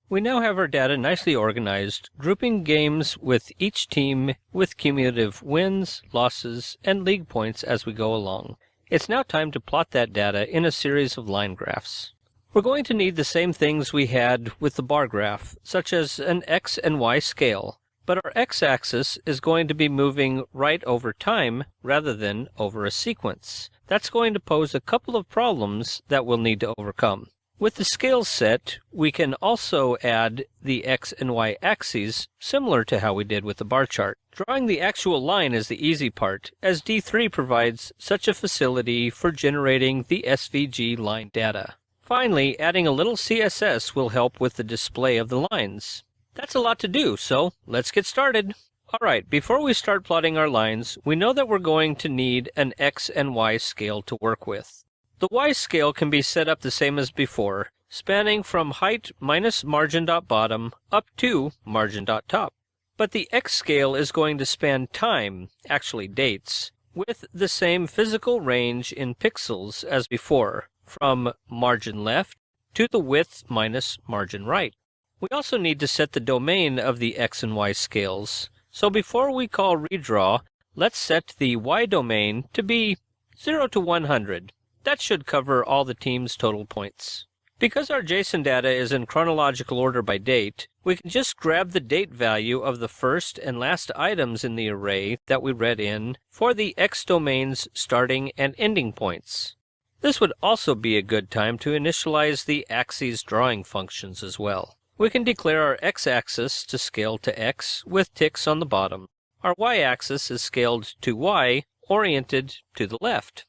We now have our data nicely organized, grouping games with each team with cumulative wins, losses, and league points as we go along. It's now time to plot that data in a series of line graphs. We're going to need the same things we had with the bar graph, such as an X and Y scale, but our X-axis is going to be moving right over time rather than over a sequence. That's going to pose a couple of problems that we'll need to overcome. With the scale set, we can also add the X and Y axes, similar to how we did with the bar chart. Drawing the actual line is the easy part, as D3 provides such a facility for generating the SVG line data. Finally, adding a little CSS will help with the display of the lines. That's a lot to do, so let's get started. Alright, before we start plotting our lines, we know that we're going to need an X and Y scale to work with. The Y scale can be set up the same as before, spanning from height minus margin.bottom up to margin.top. But the X scale is going to span time, actually dates, with the same physical range in pixels as before, from margin left to the width minus margin right. We also need to set the domain of the X and Y scales. So before we call redraw, let's set the Y domain to be 0 to 100. That should cover all the team's total points. Because our JSON data is in chronological order by date, we can just grab the date value of the first and last items in the array that we read in for the X domain's starting and ending points. This would also be a good time to initialize the axes drawing functions as well. We can declare our x-axis to scale to x with ticks on the bottom. Our y-axis is scaled to y, oriented to the left.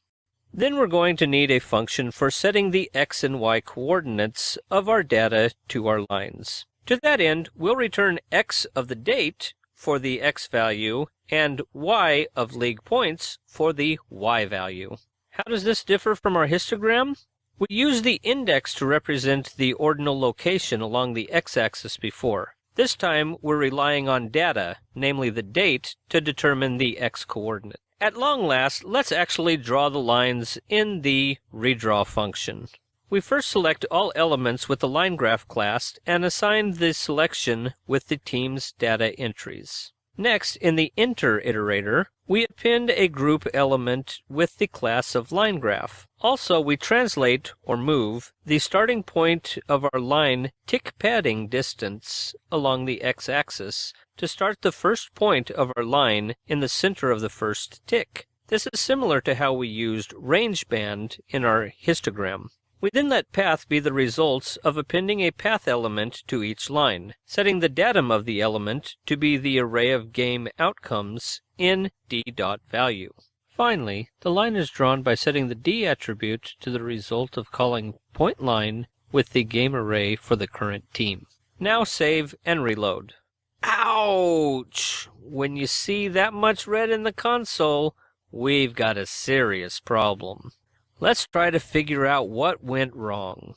Then we're going to need a function for setting the x and y coordinates of our data to our lines. To that end, we'll return x of the date for the x value and y of league points for the y value. How does this differ from our histogram? We used the index to represent the ordinal location along the x-axis before. This time, we're relying on data, namely the date, to determine the x-coordinate. At long last, let's actually draw the lines in the redraw function. We first select all elements with the line graph class and assign the selection with the team's data entries. Next, in the enter iterator, we append a group element with the class of line graph. Also, we translate or move the starting point of our line tick padding distance along the x-axis to start the first point of our line in the center of the first tick. This is similar to how we used range band in our histogram. We then let path be the results of appending a path element to each line, setting the datum of the element to be the array of game outcomes in d.value. Finally, the line is drawn by setting the d attribute to the result of calling pointLine with the game array for the current team. Now save and reload. Ouch! When you see that much red in the console, we've got a serious problem. Let's try to figure out what went wrong.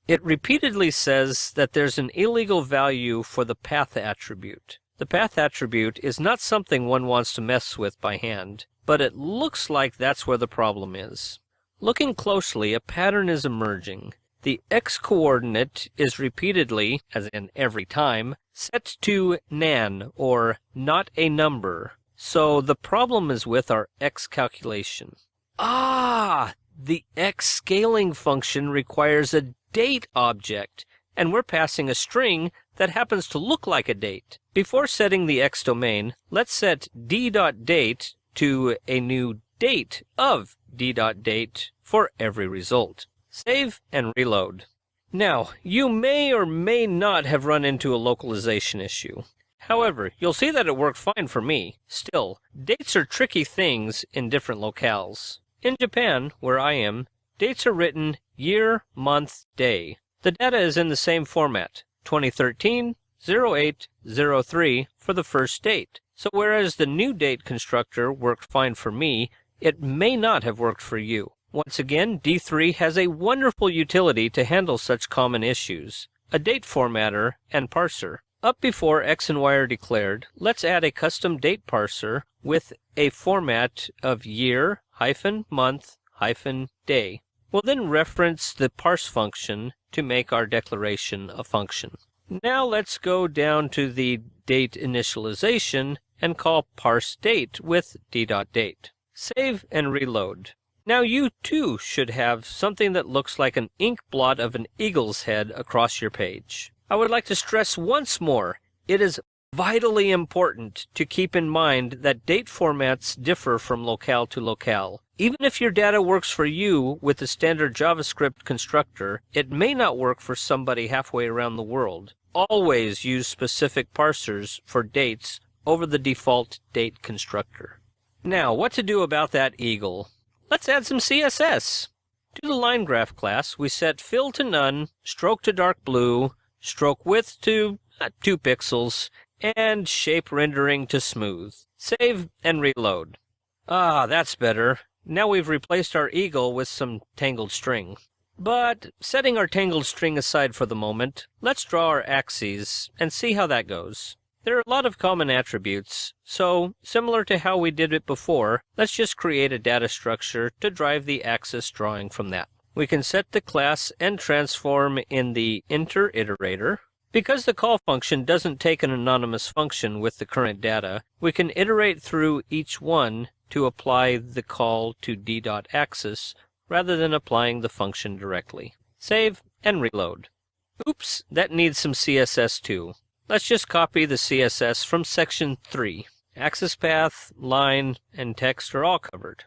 It repeatedly says that there's an illegal value for the path attribute. The path attribute is not something one wants to mess with by hand, but it looks like that's where the problem is. Looking closely, a pattern is emerging. The x-coordinate is repeatedly, as in every time, set to nan, or not a number. So the problem is with our x calculation. The x scaling function requires a date object, and we're passing a string that happens to look like a date. Before setting the x domain, let's set d.date to a new date of d.date for every result. Save and reload. Now, you may or may not have run into a localization issue. However, you'll see that it worked fine for me. Still, dates are tricky things in different locales. In Japan, where I am, dates are written year, month, day. The data is in the same format, 2013, 0803 for the first date. So whereas the new date constructor worked fine for me, it may not have worked for you. Once again, D3 has a wonderful utility to handle such common issues, a date formatter and parser. Up before x and y are declared, let's add a custom date parser with a format of year, month, day. We'll then reference the parse function to make our declaration a function. Now let's go down to the date initialization and call parse date with d.date. Save and reload. Now you too should have something that looks like an ink blot of an eagle's head across your page. I would like to stress once more, it is vitally important to keep in mind that date formats differ from locale to locale. Even if your data works for you with the standard JavaScript constructor, it may not work for somebody halfway around the world. Always use specific parsers for dates over the default date constructor. Now, what to do about that eagle? Let's add some CSS. To the line graph class, we set fill to none, stroke to dark blue, stroke width to 2 pixels, and shape rendering to smooth. Save and reload. That's better. Now we've replaced our eagle with some tangled string. But setting our tangled string aside for the moment, let's draw our axes and see how that goes. There are a lot of common attributes, so similar to how we did it before, let's just create a data structure to drive the axis drawing from that. We can set the class and transform in the enter iterator. Because the call function doesn't take an anonymous function with the current data, we can iterate through each one to apply the call to d.axis rather than applying the function directly. Save and reload. Oops, that needs some CSS too. Let's just copy the CSS from section 3. Axis path, line, and text are all covered.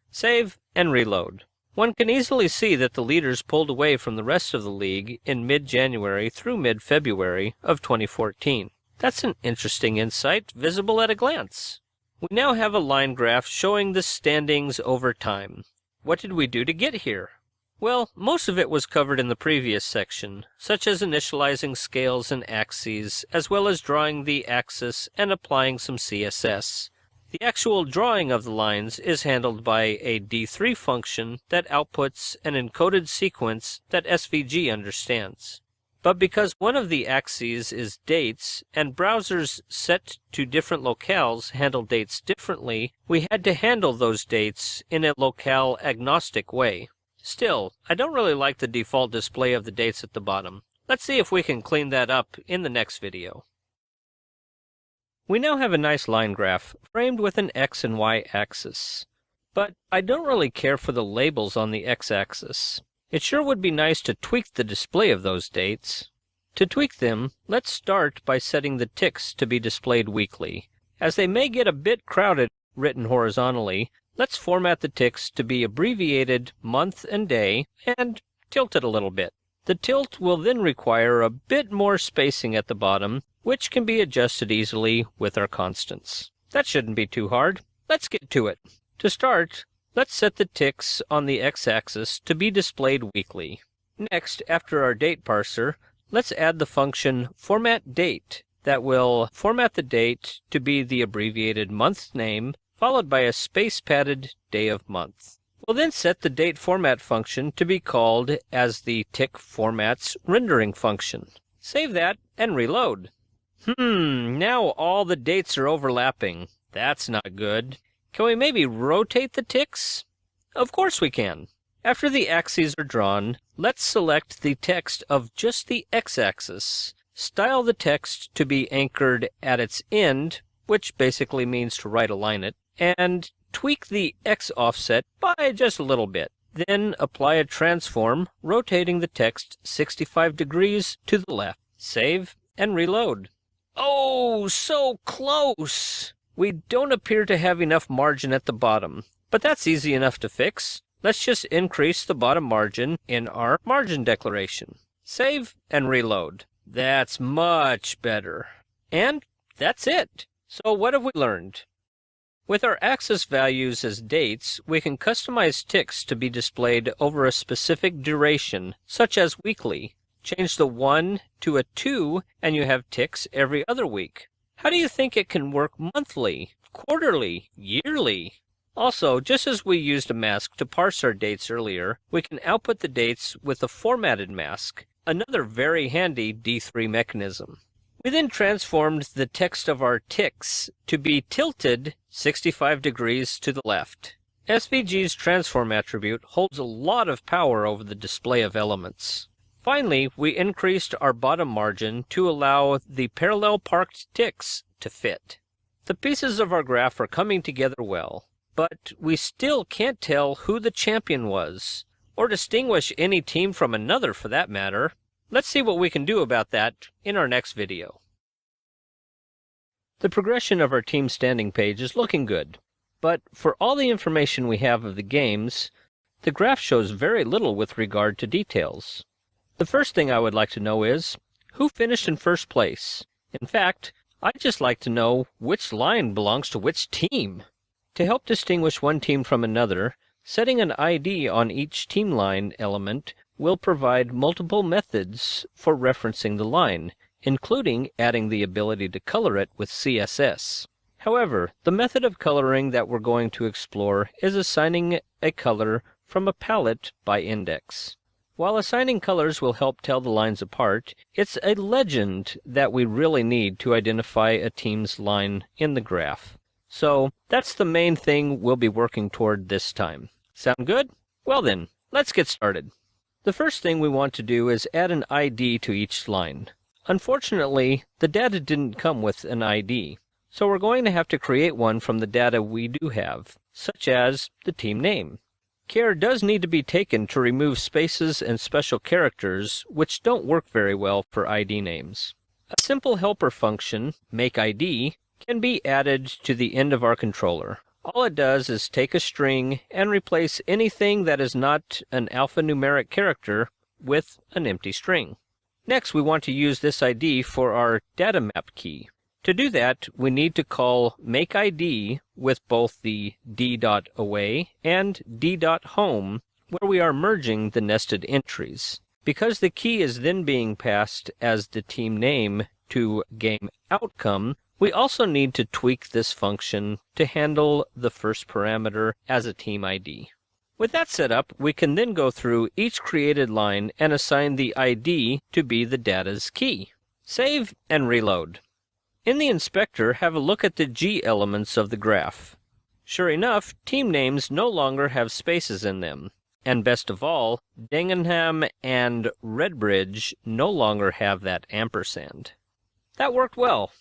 Save and reload. One can easily see that the leaders pulled away from the rest of the league in mid-January through mid-February of 2014. That's an interesting insight, visible at a glance. We now have a line graph showing the standings over time. What did we do to get here? Well, most of it was covered in the previous section, such as initializing scales and axes, as well as drawing the axis and applying some CSS. The actual drawing of the lines is handled by a D3 function that outputs an encoded sequence that SVG understands. But because one of the axes is dates, and browsers set to different locales handle dates differently, we had to handle those dates in a locale-agnostic way. Still, I don't really like the default display of the dates at the bottom. Let's see if we can clean that up in the next video. We now have a nice line graph framed with an X and Y axis. But I don't really care for the labels on the X-axis. It sure would be nice to tweak the display of those dates. To tweak them, let's start by setting the ticks to be displayed weekly. As they may get a bit crowded written horizontally, let's format the ticks to be abbreviated month and day and tilt it a little bit. The tilt will then require a bit more spacing at the bottom, which can be adjusted easily with our constants. That shouldn't be too hard. Let's get to it. To start, let's set the ticks on the x-axis to be displayed weekly. Next, after our date parser, let's add the function formatDate that will format the date to be the abbreviated month name, followed by a space-padded day of month. We'll then set the date format function to be called as the tick formats rendering function. Save that and reload. Now all the dates are overlapping. That's not good. Can we maybe rotate the ticks? Of course we can. After the axes are drawn, let's select the text of just the x-axis. Style the text to be anchored at its end, which basically means to right align it, and tweak the x offset by just a little bit. Then apply a transform, rotating the text 65 degrees to the left. Save and reload. Oh, so close! We don't appear to have enough margin at the bottom, but that's easy enough to fix. Let's just increase the bottom margin in our margin declaration. Save and reload. That's much better. And that's it. So what have we learned? With our axis values as dates, we can customize ticks to be displayed over a specific duration, such as weekly. Change the 1 to a 2, and you have ticks every other week. How do you think it can work monthly, quarterly, yearly? Also, just as we used a mask to parse our dates earlier, we can output the dates with a formatted mask, another very handy D3 mechanism. We then transformed the text of our ticks to be tilted 65 degrees to the left. SVG's transform attribute holds a lot of power over the display of elements. Finally, we increased our bottom margin to allow the parallel parked ticks to fit. The pieces of our graph are coming together well, but we still can't tell who the champion was, or distinguish any team from another for that matter. Let's see what we can do about that in our next video. The progression of our team standing page is looking good, but for all the information we have of the games, the graph shows very little with regard to details. The first thing I would like to know is, who finished in first place? In fact, I'd just like to know which line belongs to which team. To help distinguish one team from another, setting an ID on each team line element will provide multiple methods for referencing the line, including adding the ability to color it with CSS. However, the method of coloring that we're going to explore is assigning a color from a palette by index. While assigning colors will help tell the lines apart, it's a legend that we really need to identify a team's line in the graph. So that's the main thing we'll be working toward this time. Sound good? Well then, let's get started. The first thing we want to do is add an ID to each line. Unfortunately, the data didn't come with an ID, so we're going to have to create one from the data we do have, such as the team name. Care does need to be taken to remove spaces and special characters, which don't work very well for ID names. A simple helper function, makeID, can be added to the end of our controller. All it does is take a string and replace anything that is not an alphanumeric character with an empty string. Next, we want to use this ID for our data map key. To do that, we need to call makeID with both the d.away and d.home, where we are merging the nested entries. Because the key is then being passed as the team name to game outcome, we also need to tweak this function to handle the first parameter as a team ID. With that set up, we can then go through each created line and assign the ID to be the data's key. Save and reload. In the inspector, have a look at the G elements of the graph. Sure enough, team names no longer have spaces in them. And best of all, Dagenham and Redbridge no longer have that ampersand. That worked well.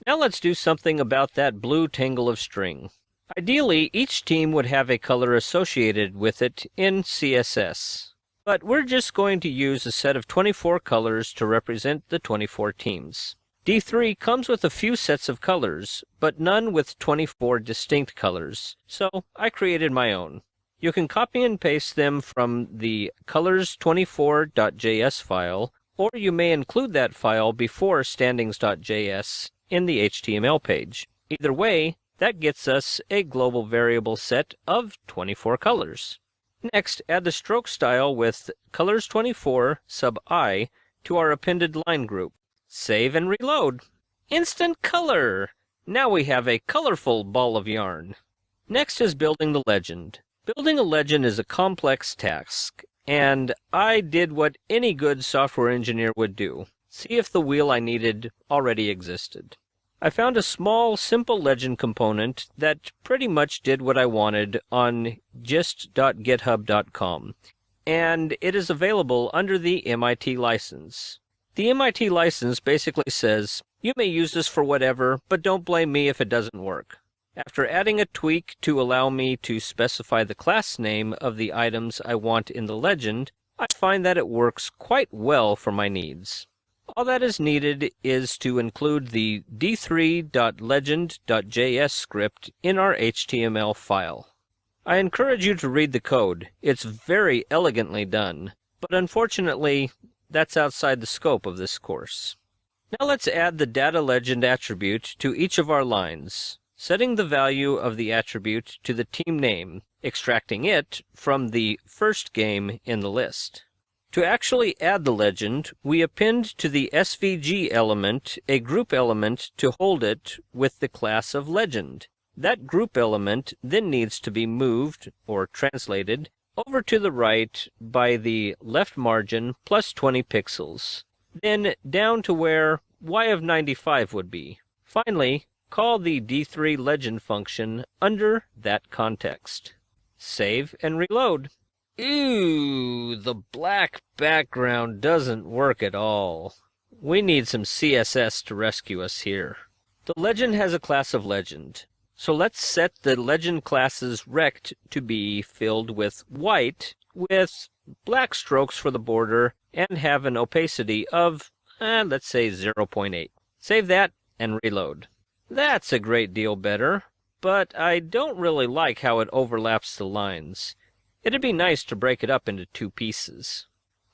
Now let's do something about that blue tangle of string. Ideally, each team would have a color associated with it in CSS. But we're just going to use a set of 24 colors to represent the 24 teams. D3 comes with a few sets of colors, but none with 24 distinct colors, so I created my own. You can copy and paste them from the colors24.js file, or you may include that file before standings.js in the HTML page. Either way, that gets us a global variable set of 24 colors. Next, add the stroke style with colors24 sub I to our appended line group. Save and reload. Instant color! Now we have a colorful ball of yarn. Next is building the legend. Building a legend is a complex task, and I did what any good software engineer would do. See if the wheel I needed already existed. I found a small, simple legend component that pretty much did what I wanted on gist.github.com, and it is available under the MIT license. The MIT license basically says, you may use this for whatever, but don't blame me if it doesn't work. After adding a tweak to allow me to specify the class name of the items I want in the legend, I find that it works quite well for my needs. All that is needed is to include the d3.legend.js script in our HTML file. I encourage you to read the code. It's very elegantly done, but unfortunately, that's outside the scope of this course. Now let's add the data legend attribute to each of our lines, setting the value of the attribute to the team name, extracting it from the first game in the list. To actually add the legend, we append to the SVG element a group element to hold it with the class of legend. That group element then needs to be moved, or translated, over to the right by the left margin plus 20 pixels, then down to where y of 95 would be. Finally, call the D3 legend function under that context. Save and reload. Ooh, the black background doesn't work at all. We need some CSS to rescue us here. The legend has a class of legend. So let's set the legend class's rect to be filled with white with black strokes for the border and have an opacity of, let's say 0.8. Save that and reload. That's a great deal better, but I don't really like how it overlaps the lines. It'd be nice to break it up into two pieces.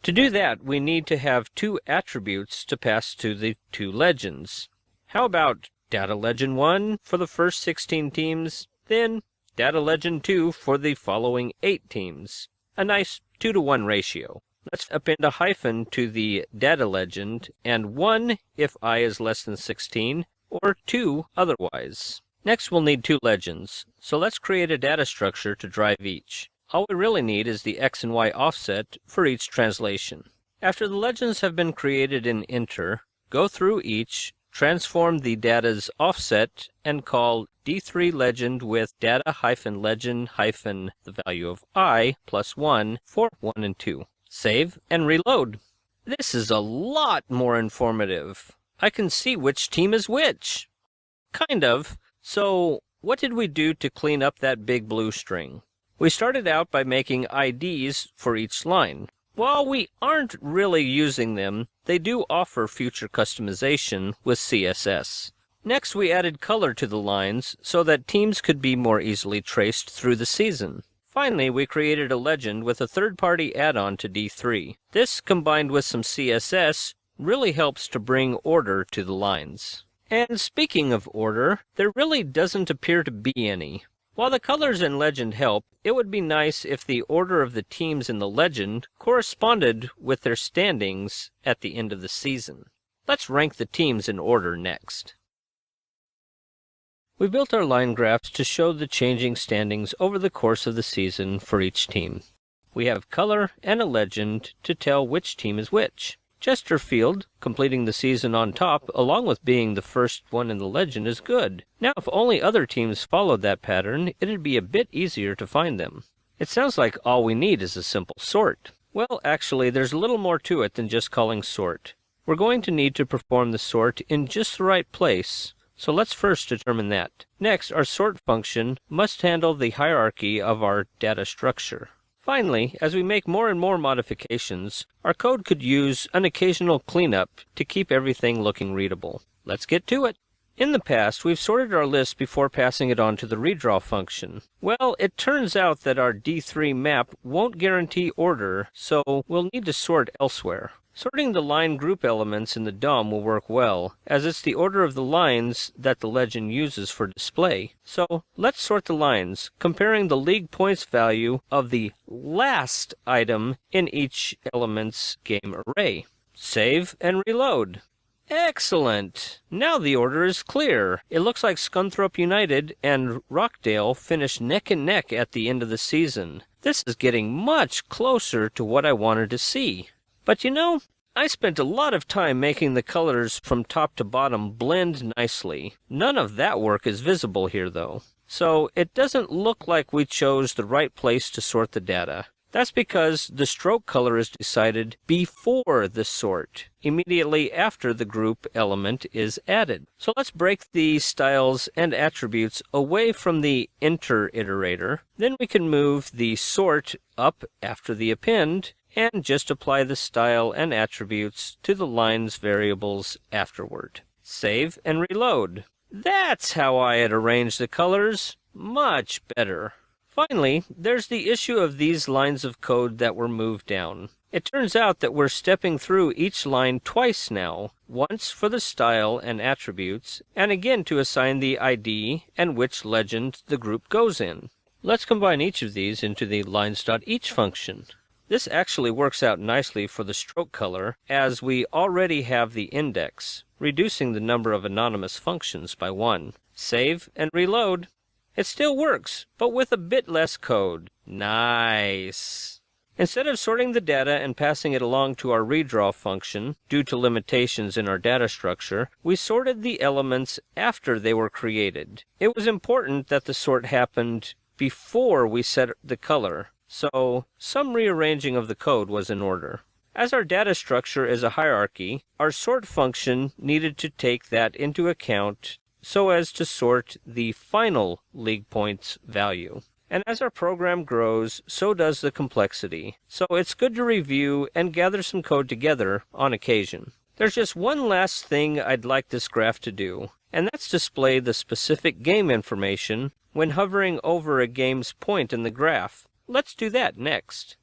To do that, we need to have two attributes to pass to the two legends. How about Data Legend 1 for the first 16 teams, then Data Legend 2 for the following 8 teams. A nice 2-to-1 ratio. Let's append a hyphen to the data legend, and 1 if I is less than 16, or 2 otherwise. Next we'll need two legends, so let's create a data structure to drive each. All we really need is the X and Y offset for each translation. After the legends have been created in Enter, go through each, transform the data's offset, and call D3 legend with data-legend- the value of I plus 1 for 1 and 2. Save and reload. This is a lot more informative. I can see which team is which. Kind of. So, what did we do to clean up that big blue string? We started out by making IDs for each line. While we aren't really using them, they do offer future customization with CSS. Next, we added color to the lines so that teams could be more easily traced through the season. Finally, we created a legend with a third-party add-on to D3. This, combined with some CSS, really helps to bring order to the lines. And speaking of order, there really doesn't appear to be any. While the colors in legend help, it would be nice if the order of the teams in the legend corresponded with their standings at the end of the season. Let's rank the teams in order next. We built our line graphs to show the changing standings over the course of the season for each team. We have color and a legend to tell which team is which. Chesterfield, completing the season on top, along with being the first one in the legend, is good. Now, if only other teams followed that pattern, it'd be a bit easier to find them. It sounds like all we need is a simple sort. Well, actually, there's a little more to it than just calling sort. We're going to need to perform the sort in just the right place, so let's first determine that. Next, our sort function must handle the hierarchy of our data structure. Finally, as we make more and more modifications, our code could use an occasional cleanup to keep everything looking readable. Let's get to it. In the past, we've sorted our list before passing it on to the redraw function. Well, it turns out that our D3 map won't guarantee order, so we'll need to sort elsewhere. Sorting the line group elements in the DOM will work well, as it's the order of the lines that the legend uses for display. So let's sort the lines, comparing the league points value of the last item in each element's game array. Save and reload. Excellent! Now the order is clear. It looks like Scunthorpe United and Rockdale finished neck and neck at the end of the season. This is getting much closer to what I wanted to see. But you know, I spent a lot of time making the colors from top to bottom blend nicely. None of that work is visible here though. So it doesn't look like we chose the right place to sort the data. That's because the stroke color is decided before the sort, immediately after the group element is added. So let's break the styles and attributes away from the enter iterator. Then we can move the sort up after the append, and just apply the style and attributes to the line's variables afterward. Save and reload. That's how I had arranged the colors. Much better. Finally, there's the issue of these lines of code that were moved down. It turns out that we're stepping through each line twice now, once for the style and attributes, and again to assign the ID and which legend the group goes in. Let's combine each of these into the lines.each function. This actually works out nicely for the stroke color, as we already have the index, reducing the number of anonymous functions by 1. Save and reload. It still works, but with a bit less code. Nice! Instead of sorting the data and passing it along to our redraw function, due to limitations in our data structure, we sorted the elements after they were created. It was important that the sort happened before we set the color, so some rearranging of the code was in order. As our data structure is a hierarchy, our sort function needed to take that into account so as to sort the final league points value. And as our program grows, so does the complexity. So it's good to review and gather some code together on occasion. There's just one last thing I'd like this graph to do, and that's display the specific game information when hovering over a game's point in the graph. Let's do that next.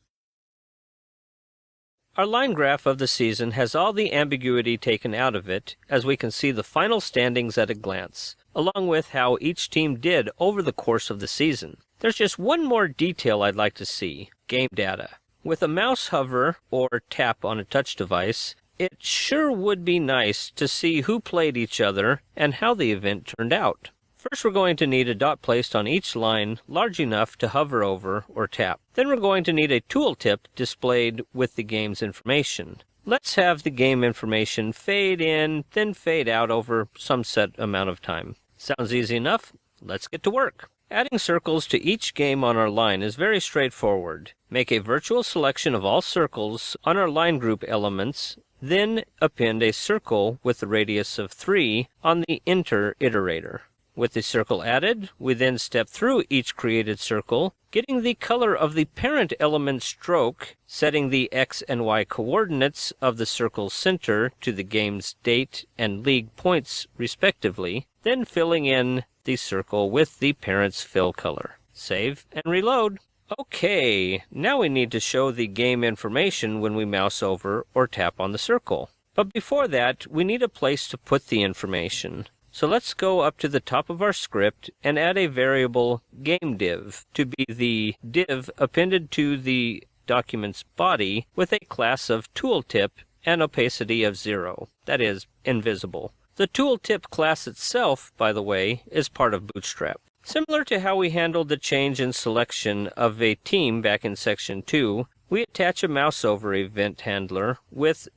Our line graph of the season has all the ambiguity taken out of it, as we can see the final standings at a glance, along with how each team did over the course of the season. There's just one more detail I'd like to see: game data. With a mouse hover or tap on a touch device, it sure would be nice to see who played each other and how the event turned out. First, we're going to need a dot placed on each line large enough to hover over or tap. Then we're going to need a tooltip displayed with the game's information. Let's have the game information fade in, then fade out over some set amount of time. Sounds easy enough? Let's get to work. Adding circles to each game on our line is very straightforward. Make a virtual selection of all circles on our line group elements, then append a circle with a radius of 3 on the enter iterator. With the circle added, we then step through each created circle, getting the color of the parent element stroke, setting the X and Y coordinates of the circle's center to the game's date and league points respectively, then filling in the circle with the parent's fill color. Save and reload. Okay, now we need to show the game information when we mouse over or tap on the circle. But before that, we need a place to put the information. So let's go up to the top of our script and add a variable GameDiv to be the div appended to the document's body with a class of tooltip and opacity of 0, that is, invisible. The tooltip class itself, by the way, is part of Bootstrap. Similar to how we handled the change in selection of a team back in section 2, we attach a mouse over event handler with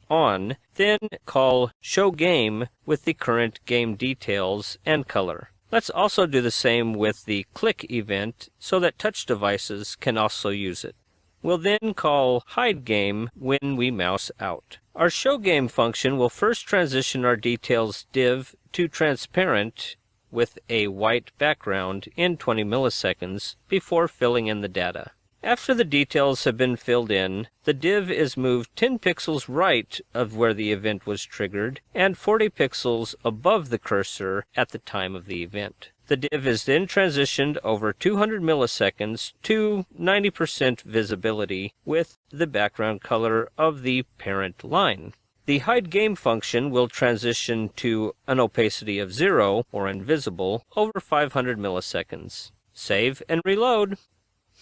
.on, then call showGame with the current game details and color. Let's also do the same with the click event so that touch devices can also use it. We'll then call hideGame when we mouse out. Our showGame function will first transition our details div to transparent with a white background in 20 milliseconds before filling in the data. After the details have been filled in, the div is moved 10 pixels right of where the event was triggered and 40 pixels above the cursor at the time of the event. The div is then transitioned over 200 milliseconds to 90% visibility with the background color of the parent line. The hideGame function will transition to an opacity of 0, or invisible, over 500 milliseconds. Save and reload.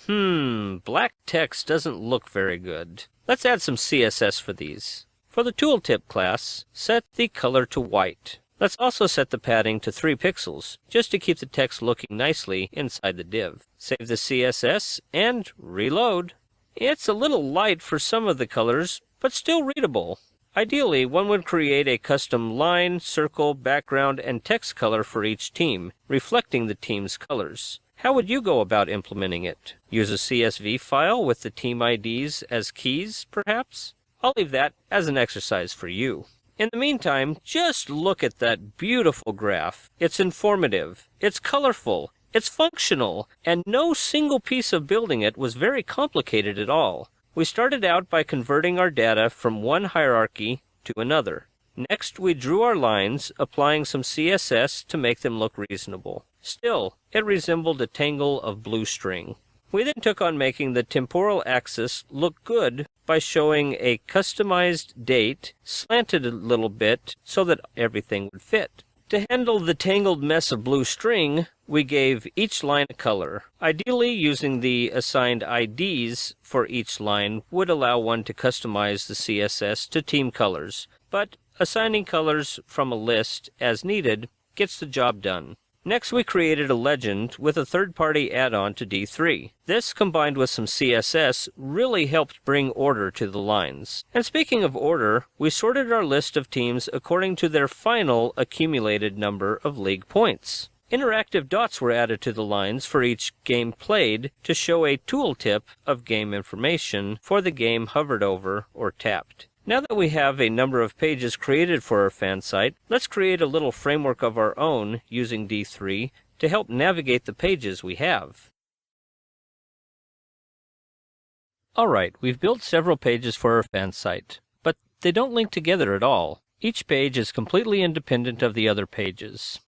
Black text doesn't look very good. Let's add some CSS for these. For the tooltip class, set the color to white. Let's also set the padding to 3 pixels, just to keep the text looking nicely inside the div. Save the CSS and reload. It's a little light for some of the colors, but still readable. Ideally, one would create a custom line, circle, background, and text color for each team, reflecting the team's colors. How would you go about implementing it? Use a CSV file with the team IDs as keys, perhaps? I'll leave that as an exercise for you. In the meantime, just look at that beautiful graph. It's informative, it's colorful, it's functional, and no single piece of building it was very complicated at all. We started out by converting our data from one hierarchy to another. Next, we drew our lines, applying some CSS to make them look reasonable. Still, it resembled a tangle of blue string. We then took on making the temporal axis look good by showing a customized date, slanted a little bit so that everything would fit. To handle the tangled mess of blue string, we gave each line a color. Ideally, using the assigned IDs for each line would allow one to customize the CSS to team colors, but assigning colors from a list as needed gets the job done. Next, we created a legend with a third-party add-on to D3. This, combined with some CSS, really helped bring order to the lines. And speaking of order, we sorted our list of teams according to their final accumulated number of league points. Interactive dots were added to the lines for each game played to show a tooltip of game information for the game hovered over or tapped. Now that we have a number of pages created for our fan site, let's create a little framework of our own using D3 to help navigate the pages we have. Alright, we've built several pages for our fan site, but they don't link together at all. Each page is completely independent of the other pages.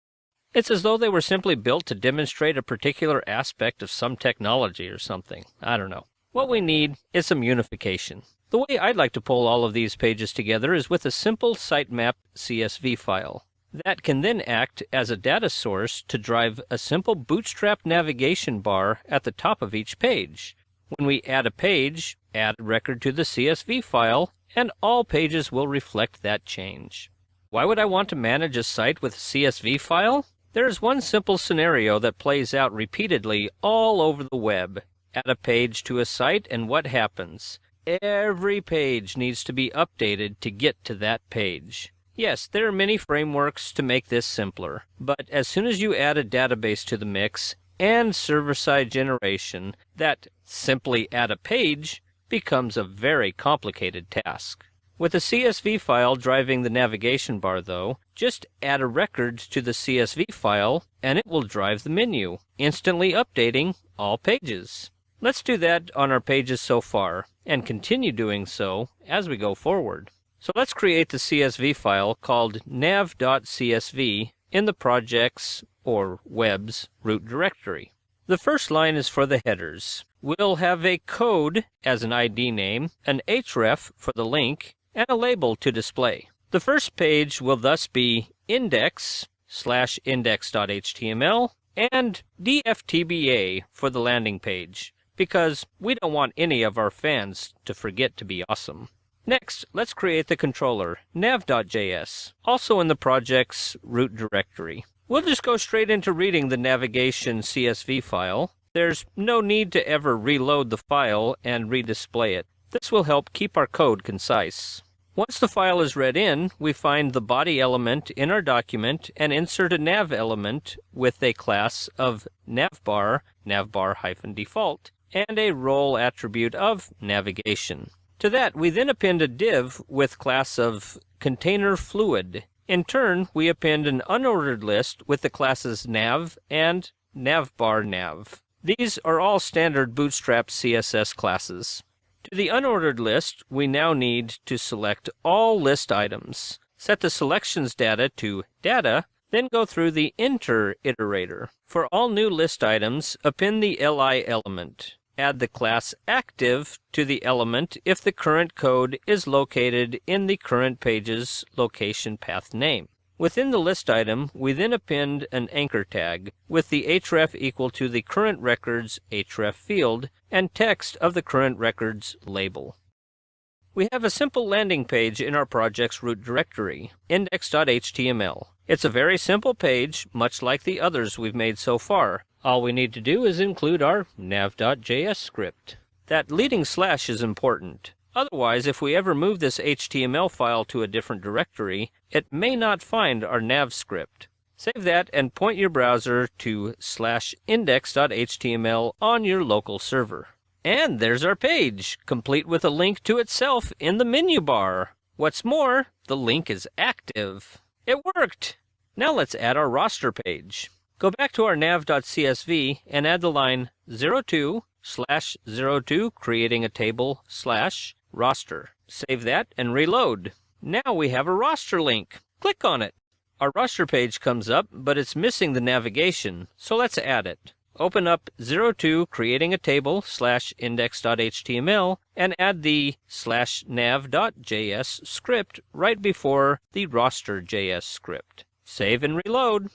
It's as though they were simply built to demonstrate a particular aspect of some technology or something. I don't know. What we need is some unification. The way I'd like to pull all of these pages together is with a simple sitemap CSV file. That can then act as a data source to drive a simple Bootstrap navigation bar at the top of each page. When we add a page, add a record to the CSV file, and all pages will reflect that change. Why would I want to manage a site with a CSV file? There is one simple scenario that plays out repeatedly all over the web. Add a page to a site, and what happens? Every page needs to be updated to get to that page. Yes, there are many frameworks to make this simpler, but as soon as you add a database to the mix and server-side generation, that simply add a page becomes a very complicated task. With a CSV file driving the navigation bar though, just add a record to the CSV file and it will drive the menu, instantly updating all pages. Let's do that on our pages so far, and continue doing so as we go forward. So let's create the CSV file called nav.csv in the projects or webs root directory. The first line is for the headers. We'll have a code as an ID name, an href for the link, and a label to display. The first page will thus be index/index.html and dftba for the landing page, because we don't want any of our fans to forget to be awesome. Next, let's create the controller, nav.js, also in the project's root directory. We'll just go straight into reading the navigation CSV file. There's no need to ever reload the file and redisplay it. This will help keep our code concise. Once the file is read in, we find the body element in our document and insert a nav element with a class of navbar, navbar-default, and a role attribute of navigation. To that, we then append a div with class of container fluid. In turn, we append an unordered list with the classes nav and navbar-nav. These are all standard Bootstrap CSS classes. To the unordered list, we now need to select all list items. Set the selections data to data, then go through the enter iterator. For all new list items, append the li element. Add the class active to the element if the current code is located in the current page's location path name. Within the list item, we then append an anchor tag with the href equal to the current record's href field and text of the current record's label. We have a simple landing page in our project's root directory, index.html. It's a very simple page, much like the others we've made so far. All we need to do is include our nav.js script. That leading slash is important. Otherwise, if we ever move this HTML file to a different directory, it may not find our nav script. Save that and point your browser to /index.html on your local server. And there's our page, complete with a link to itself in the menu bar. What's more, the link is active. It worked! Now let's add our roster page. Go back to our nav.csv and add the line 02/02 creating a table /roster. Save that and reload. Now we have a roster link. Click on it. Our roster page comes up, but it's missing the navigation, so let's add it. Open up 02 creating a table /index.html and add the /nav.js script right before the roster.js script. Save and reload.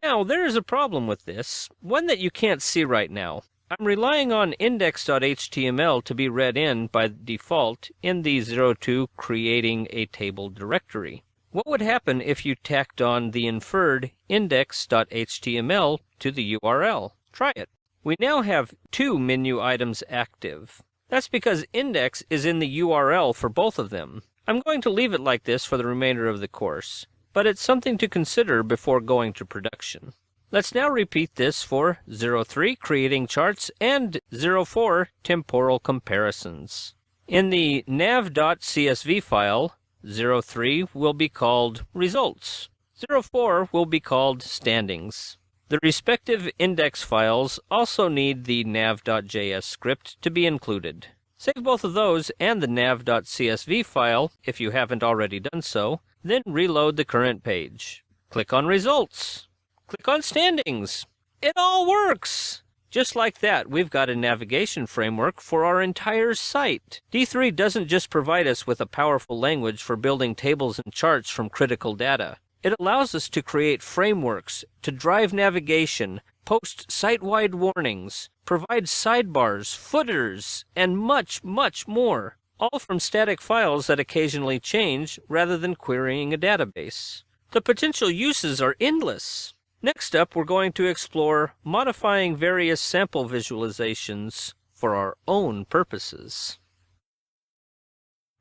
Now, there is a problem with this, one that you can't see right now. I'm relying on index.html to be read in by default in the 02 creating a table directory. What would happen if you tacked on the inferred index.html to the URL? Try it. We now have two menu items active. That's because index is in the URL for both of them. I'm going to leave it like this for the remainder of the course, but it's something to consider before going to production. Let's now repeat this for 03 creating charts and 04 temporal comparisons. In the nav.csv file, 03 will be called results. 04 will be called standings. The respective index files also need the nav.js script to be included. Save both of those and the nav.csv file if you haven't already done so, then reload the current page. Click on results. Click on standings. It all works! Just like that, we've got a navigation framework for our entire site. D3 doesn't just provide us with a powerful language for building tables and charts from critical data. It allows us to create frameworks, to drive navigation, post site-wide warnings, provide sidebars, footers, and much, much more. All from static files that occasionally change rather than querying a database. The potential uses are endless. Next up, we're going to explore modifying various sample visualizations for our own purposes.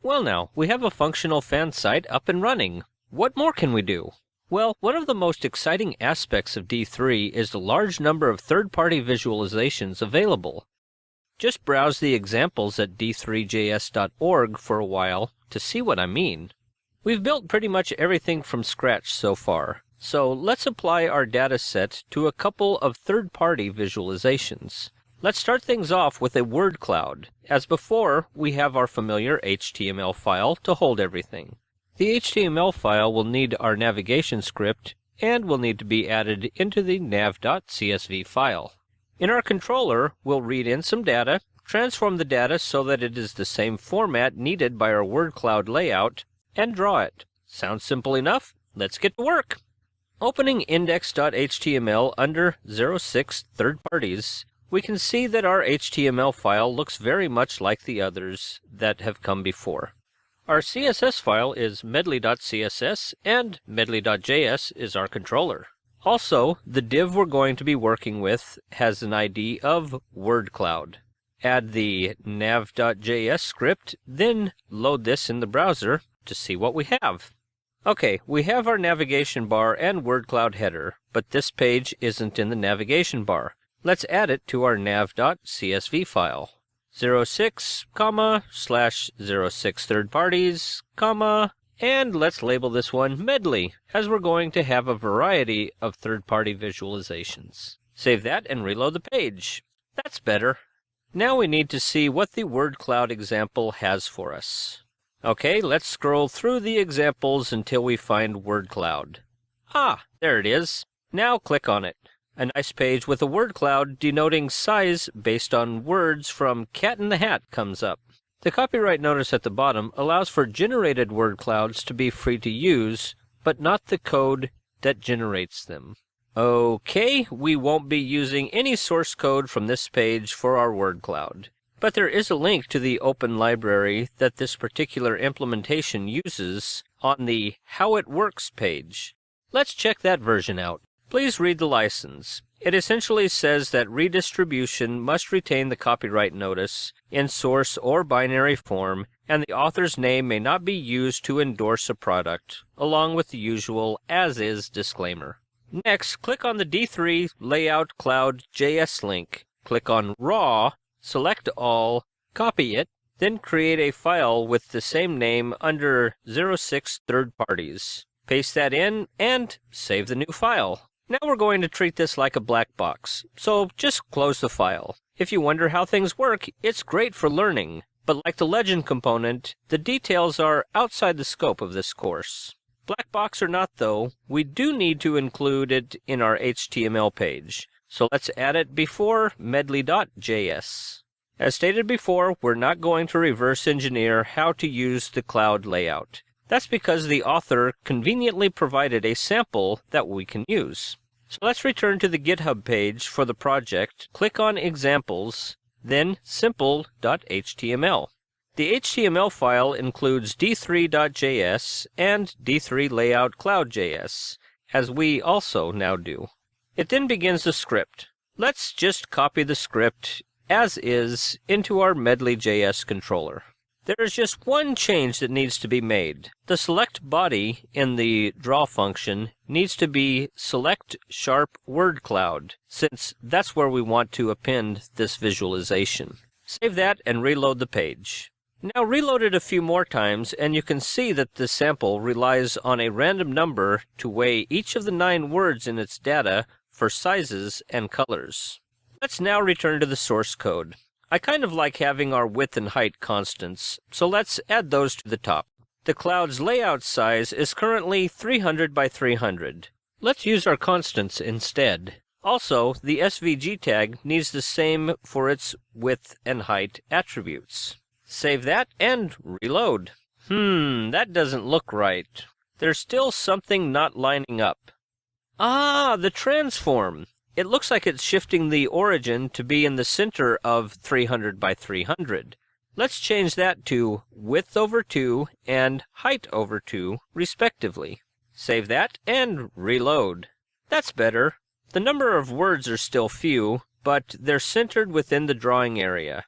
Well now, we have a functional fan site up and running. What more can we do? Well, one of the most exciting aspects of D3 is the large number of third-party visualizations available. Just browse the examples at d3js.org for a while to see what I mean. We've built pretty much everything from scratch so far, so let's apply our data set to a couple of third-party visualizations. Let's start things off with a word cloud. As before, we have our familiar HTML file to hold everything. The HTML file will need our navigation script and will need to be added into the nav.csv file. In our controller, we'll read in some data, transform the data so that it is the same format needed by our word cloud layout, and draw it. Sounds simple enough? Let's get to work! Opening index.html under 06 third parties, we can see that our HTML file looks very much like the others that have come before. Our CSS file is medley.css and medley.js is our controller. Also, the div we're going to be working with has an ID of word cloud. Add the nav.js script, then load this in the browser to see what we have. Okay, we have our navigation bar and word cloud header, but this page isn't in the navigation bar. Let's add it to our nav.csv file. 06, /06 third parties, and let's label this one medley, as we're going to have a variety of third-party visualizations. Save that and reload the page. That's better. Now we need to see what the word cloud example has for us. Okay, let's scroll through the examples until we find word cloud. Ah, there it is. Now click on it. A nice page with a word cloud denoting size based on words from Cat in the Hat comes up. The copyright notice at the bottom allows for generated word clouds to be free to use, but not the code that generates them. Okay, we won't be using any source code from this page for our word cloud. But there is a link to the open library that this particular implementation uses on the How It Works page. Let's check that version out. Please read the license. It essentially says that redistribution must retain the copyright notice in source or binary form, and the author's name may not be used to endorse a product, along with the usual as-is disclaimer. Next, click on the D3 Layout Cloud JS link. Click on Raw, select all, copy it, then create a file with the same name under 06 third parties. Paste that in and save the new file. Now we're going to treat this like a black box, so just close the file. If you wonder how things work, it's great for learning, but like the legend component, the details are outside the scope of this course. Black box or not though, we do need to include it in our HTML page, so let's add it before medley.js. As stated before, we're not going to reverse engineer how to use the cloud layout. That's because the author conveniently provided a sample that we can use. So let's return to the GitHub page for the project, click on Examples, then simple.html. The HTML file includes D3.js and D3 Layout Cloud.js, as we also now do. It then begins the script. Let's just copy the script as is into our medley.js controller. There is just one change that needs to be made. The select body in the draw function needs to be select sharp word cloud, since that's where we want to append this visualization. Save that and reload the page. Now reload it a few more times and you can see that the sample relies on a random number to weigh each of the 9 words in its data for sizes and colors. Let's now return to the source code. I kind of like having our width and height constants, so let's add those to the top. The cloud's layout size is currently 300 by 300. Let's use our constants instead. Also, the SVG tag needs the same for its width and height attributes. Save that and reload. That doesn't look right. There's still something not lining up. Ah, the transform. It looks like it's shifting the origin to be in the center of 300 by 300. Let's change that to width over 2 and height over 2, respectively. Save that and reload. That's better. The number of words are still few, but they're centered within the drawing area.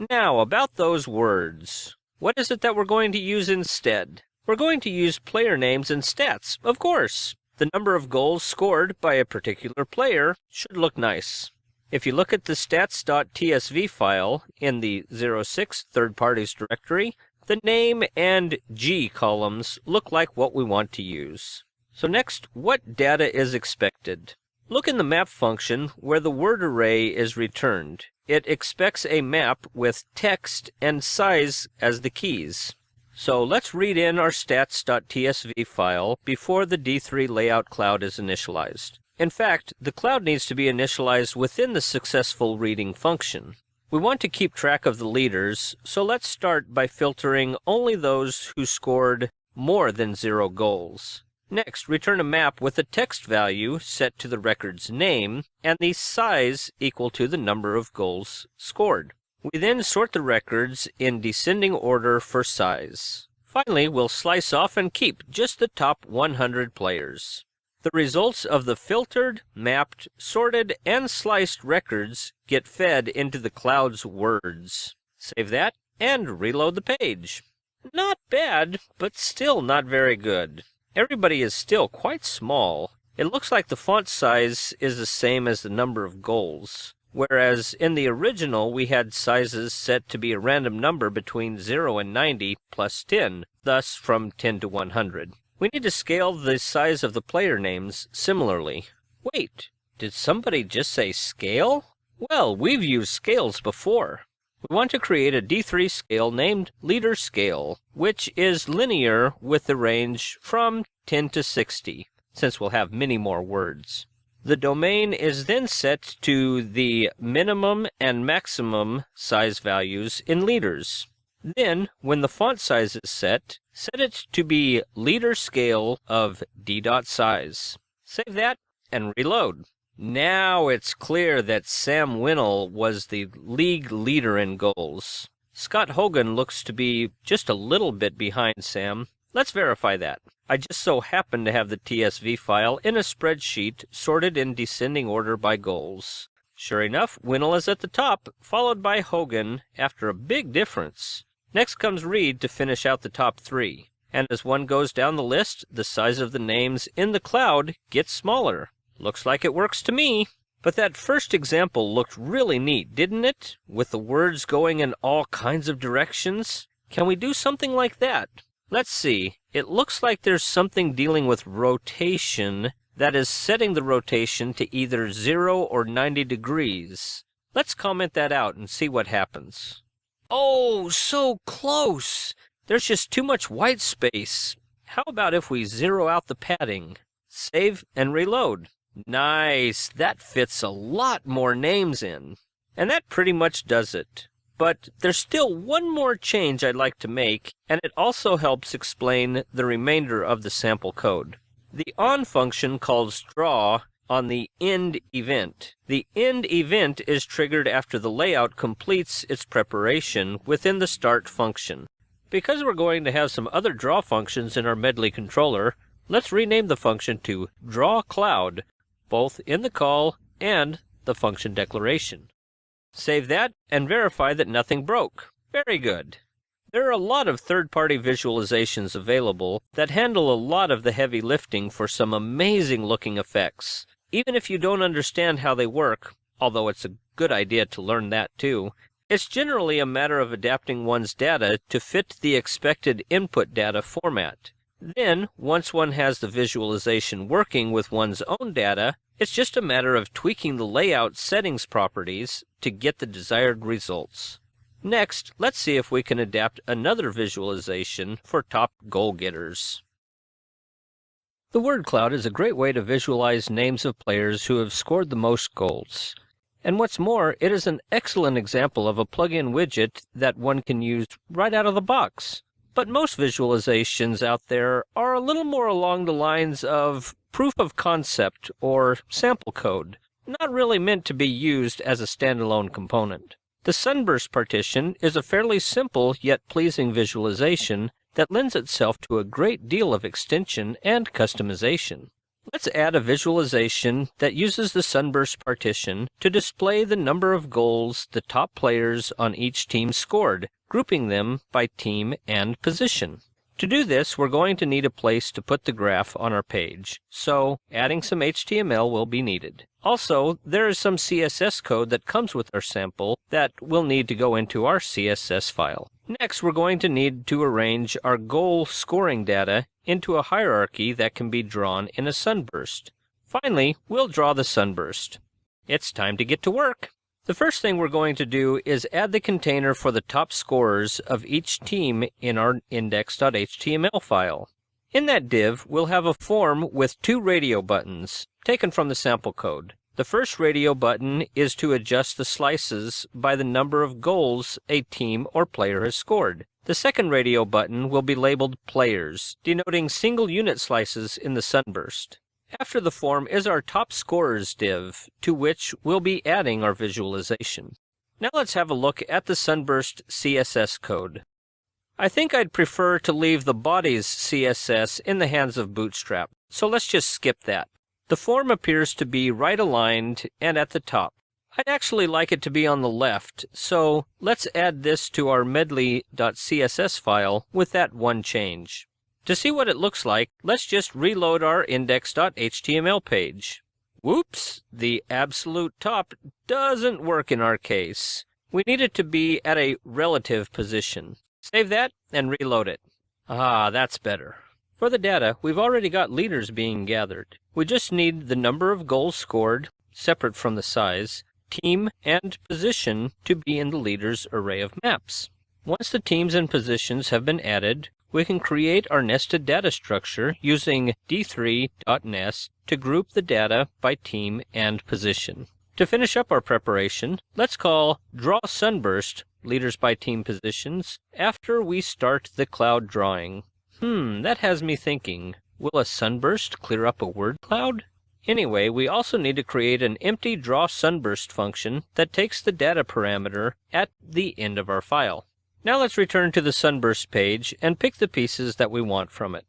Now, about those words. What is it that we're going to use instead? We're going to use player names and stats, of course. The number of goals scored by a particular player should look nice. If you look at the stats.tsv file in the 06 third parties directory, The name and G columns look like what we want to use. So next, what data is expected? Look in the map function where the word array is returned. It expects a map with text and size as the keys. So let's read in our stats.tsv file before the D3 layout cloud is initialized. In fact, the cloud needs to be initialized within the successful reading function. We want to keep track of the leaders, so let's start by filtering only those who scored more than 0 goals. Next, return a map with a text value set to the record's name and the size equal to the number of goals scored. We then sort the records in descending order for size. Finally, we'll slice off and keep just the top 100 players. The results of the filtered, mapped, sorted, and sliced records get fed into the cloud's words. Save that and reload the page. Not bad, but still not very good. Everybody is still quite small. It looks like the font size is the same as the number of goals, whereas in the original we had sizes set to be a random number between 0 and 90 plus 10, thus from 10 to 100. We need to scale the size of the player names similarly. Wait, did somebody just say scale? Well, we've used scales before. We want to create a D3 scale named leader scale, which is linear with the range from 10 to 60, since we'll have many more words. The domain is then set to the minimum and maximum size values in leaders. Then, when the font size is set it to be leader scale of d.size. Save that and reload. Now it's clear that Sam Winnell was the league leader in goals. Scott Hogan looks to be just a little bit behind Sam. Let's verify that. I just so happen to have the TSV file in a spreadsheet sorted in descending order by goals. Sure enough, Winnell is at the top, followed by Hogan after a big difference. Next comes Reed to finish out the top 3. And as one goes down the list, the size of the names in the cloud gets smaller. Looks like it works to me. But that first example looked really neat, didn't it? With the words going in all kinds of directions. Can we do something like that? Let's see. It looks like there's something dealing with rotation that is setting the rotation to either 0 or 90 degrees. Let's comment that out and see what happens. Oh, so close! There's just too much white space. How about if we zero out the padding? Save and reload. Nice! That fits a lot more names in. And that pretty much does it. But there's still one more change I'd like to make, and it also helps explain the remainder of the sample code. The on function calls draw on the end event. The end event is triggered after the layout completes its preparation within the start function. Because we're going to have some other draw functions in our medley controller, let's rename the function to drawCloud, both in the call and the function declaration. Save that and verify that nothing broke. Very good. There are a lot of third-party visualizations available that handle a lot of the heavy lifting for some amazing-looking effects. Even if you don't understand how they work, although it's a good idea to learn that too, it's generally a matter of adapting one's data to fit the expected input data format. Then, once one has the visualization working with one's own data, it's just a matter of tweaking the layout settings properties to get the desired results. Next, let's see if we can adapt another visualization for top goal getters. The word cloud is a great way to visualize names of players who have scored the most goals. And what's more, it is an excellent example of a plug-in widget that one can use right out of the box. But most visualizations out there are a little more along the lines of proof of concept or sample code, not really meant to be used as a standalone component. The sunburst partition is a fairly simple yet pleasing visualization that lends itself to a great deal of extension and customization. Let's add a visualization that uses the sunburst partition to display the number of goals the top players on each team scored, grouping them by team and position. To do this, we're going to need a place to put the graph on our page, so adding some HTML will be needed. Also, there is some CSS code that comes with our sample that will need to go into our CSS file. Next, we're going to need to arrange our goal scoring data into a hierarchy that can be drawn in a sunburst. Finally, we'll draw the sunburst. It's time to get to work. The first thing we're going to do is add the container for the top scorers of each team in our index.html file. In that div, we'll have a form with 2 radio buttons, taken from the sample code. The first radio button is to adjust the slices by the number of goals a team or player has scored. The second radio button will be labeled Players, denoting single unit slices in the sunburst. After the form is our top scorers div, to which we'll be adding our visualization. Now let's have a look at the sunburst CSS code. I think I'd prefer to leave the body's CSS in the hands of Bootstrap, so let's just skip that. The form appears to be right aligned and at the top. I'd actually like it to be on the left, so let's add this to our medley.css file with that one change. To see what it looks like, let's just reload our index.html page. Whoops! The absolute top doesn't work in our case. We need it to be at a relative position. Save that and reload it. Ah, that's better. For the data, we've already got leaders being gathered. We just need the number of goals scored, separate from the size, team, and position to be in the leaders array of maps. Once the teams and positions have been added, we can create our nested data structure using D3.js to group the data by team and position. To finish up our preparation, let's call drawSunburst leaders by team positions after we start the cloud drawing. That has me thinking, will a sunburst clear up a word cloud? Anyway, we also need to create an empty drawSunburst function that takes the data parameter at the end of our file. Now let's return to the sunburst page and pick the pieces that we want from it.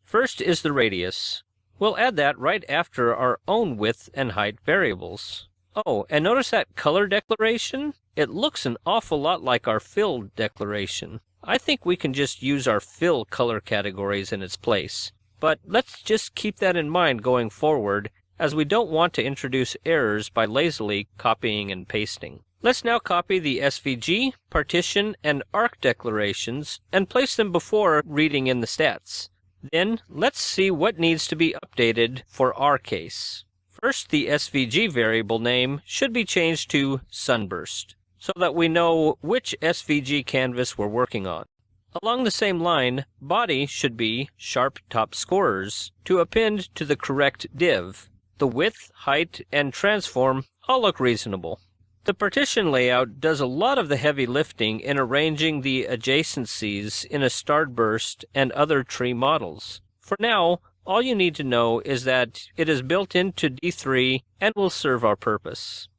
First is the radius. We'll add that right after our own width and height variables. Oh, and notice that color declaration? It looks an awful lot like our fill declaration. I think we can just use our fill color categories in its place. But let's just keep that in mind going forward, as we don't want to introduce errors by lazily copying and pasting. Let's now copy the SVG, partition, and arc declarations and place them before reading in the stats. Then, let's see what needs to be updated for our case. First, the SVG variable name should be changed to sunburst, so that we know which SVG canvas we're working on. Along the same line, body should be sharp top scorers to append to the correct div. The width, height, and transform all look reasonable. The partition layout does a lot of the heavy lifting in arranging the adjacencies in a starburst and other tree models. For now, all you need to know is that it is built into D3 and will serve our purpose.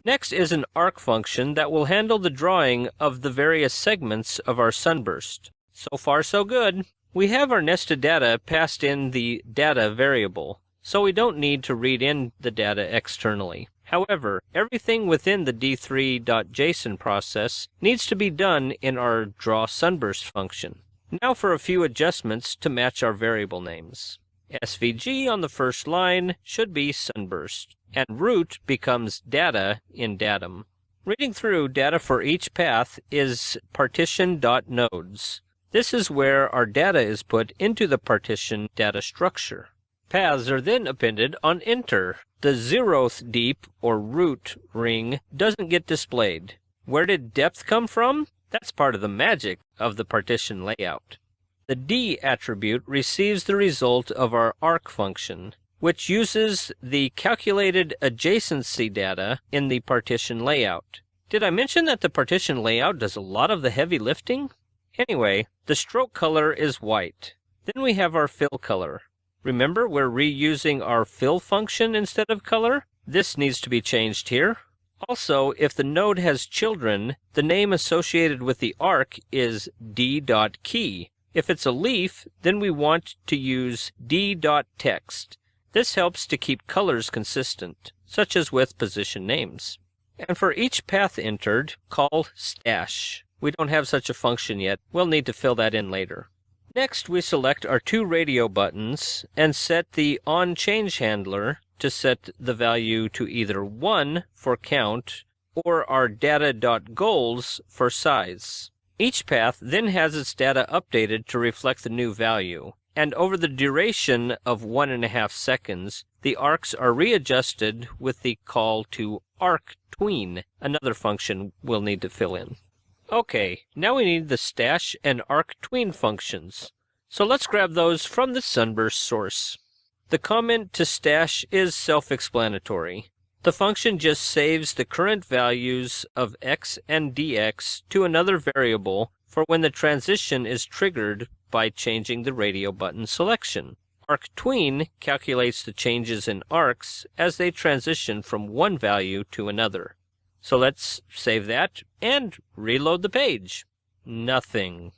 Next is an arc function that will handle the drawing of the various segments of our sunburst. So far so good. We have our nested data passed in the data variable, so we don't need to read in the data externally. However, everything within the D3.json process needs to be done in our drawSunburst function. Now for a few adjustments to match our variable names. SVG on the first line should be sunburst, and root becomes data in datum. Reading through, data for each path is partition.nodes. This is where our data is put into the partition data structure. Paths are then appended on enter. The 0th deep or root ring doesn't get displayed. Where did depth come from? That's part of the magic of the partition layout. The D attribute receives the result of our arc function, which uses the calculated adjacency data in the partition layout. Did I mention that the partition layout does a lot of the heavy lifting? Anyway, the stroke color is white. Then we have our fill color. Remember, we're reusing our fill function instead of color? This needs to be changed here. Also, if the node has children, the name associated with the arc is d.key. If it's a leaf, then we want to use d.text. This helps to keep colors consistent, such as with position names. And for each path entered, call stash. We don't have such a function yet. We'll need to fill that in later. Next, we select our 2 radio buttons and set the onChange handler to set the value to either 1 for count or our data.goals for size. Each path then has its data updated to reflect the new value, and over the duration of 1.5 seconds, the arcs are readjusted with the call to arcTween, another function we'll need to fill in. Okay, now we need the stash and arcTween functions. So let's grab those from the sunburst source. The comment to stash is self-explanatory. The function just saves the current values of x and dx to another variable for when the transition is triggered by changing the radio button selection. Arctween calculates the changes in arcs as they transition from one value to another. So let's save that and reload the page. Nothing.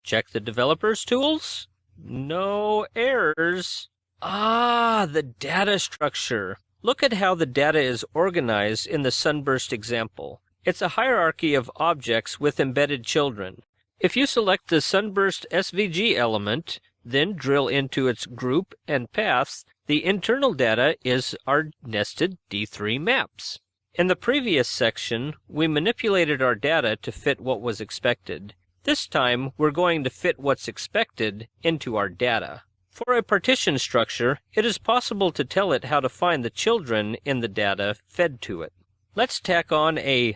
Check the developer's tools. No errors. Ah, the data structure. Look at how the data is organized in the sunburst example. It's a hierarchy of objects with embedded children. If you select the sunburst SVG element, then drill into its group and paths, the internal data is our nested D3 maps. In the previous section, we manipulated our data to fit what was expected. This time, we're going to fit what's expected into our data. For a partition structure, it is possible to tell it how to find the children in the data fed to it. Let's tack on a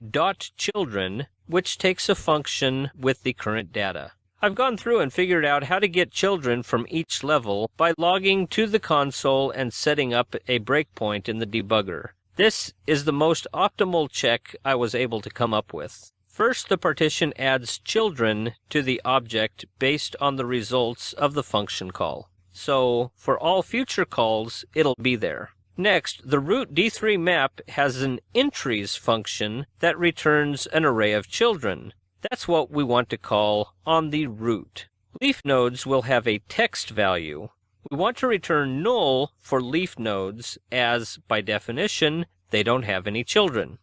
.children, which takes a function with the current data. I've gone through and figured out how to get children from each level by logging to the console and setting up a breakpoint in the debugger. This is the most optimal check I was able to come up with. First, the partition adds children to the object based on the results of the function call. So, for all future calls, it'll be there. Next, the root D3 map has an entries function that returns an array of children. That's what we want to call on the root. Leaf nodes will have a text value. We want to return null for leaf nodes as, by definition, they don't have any children.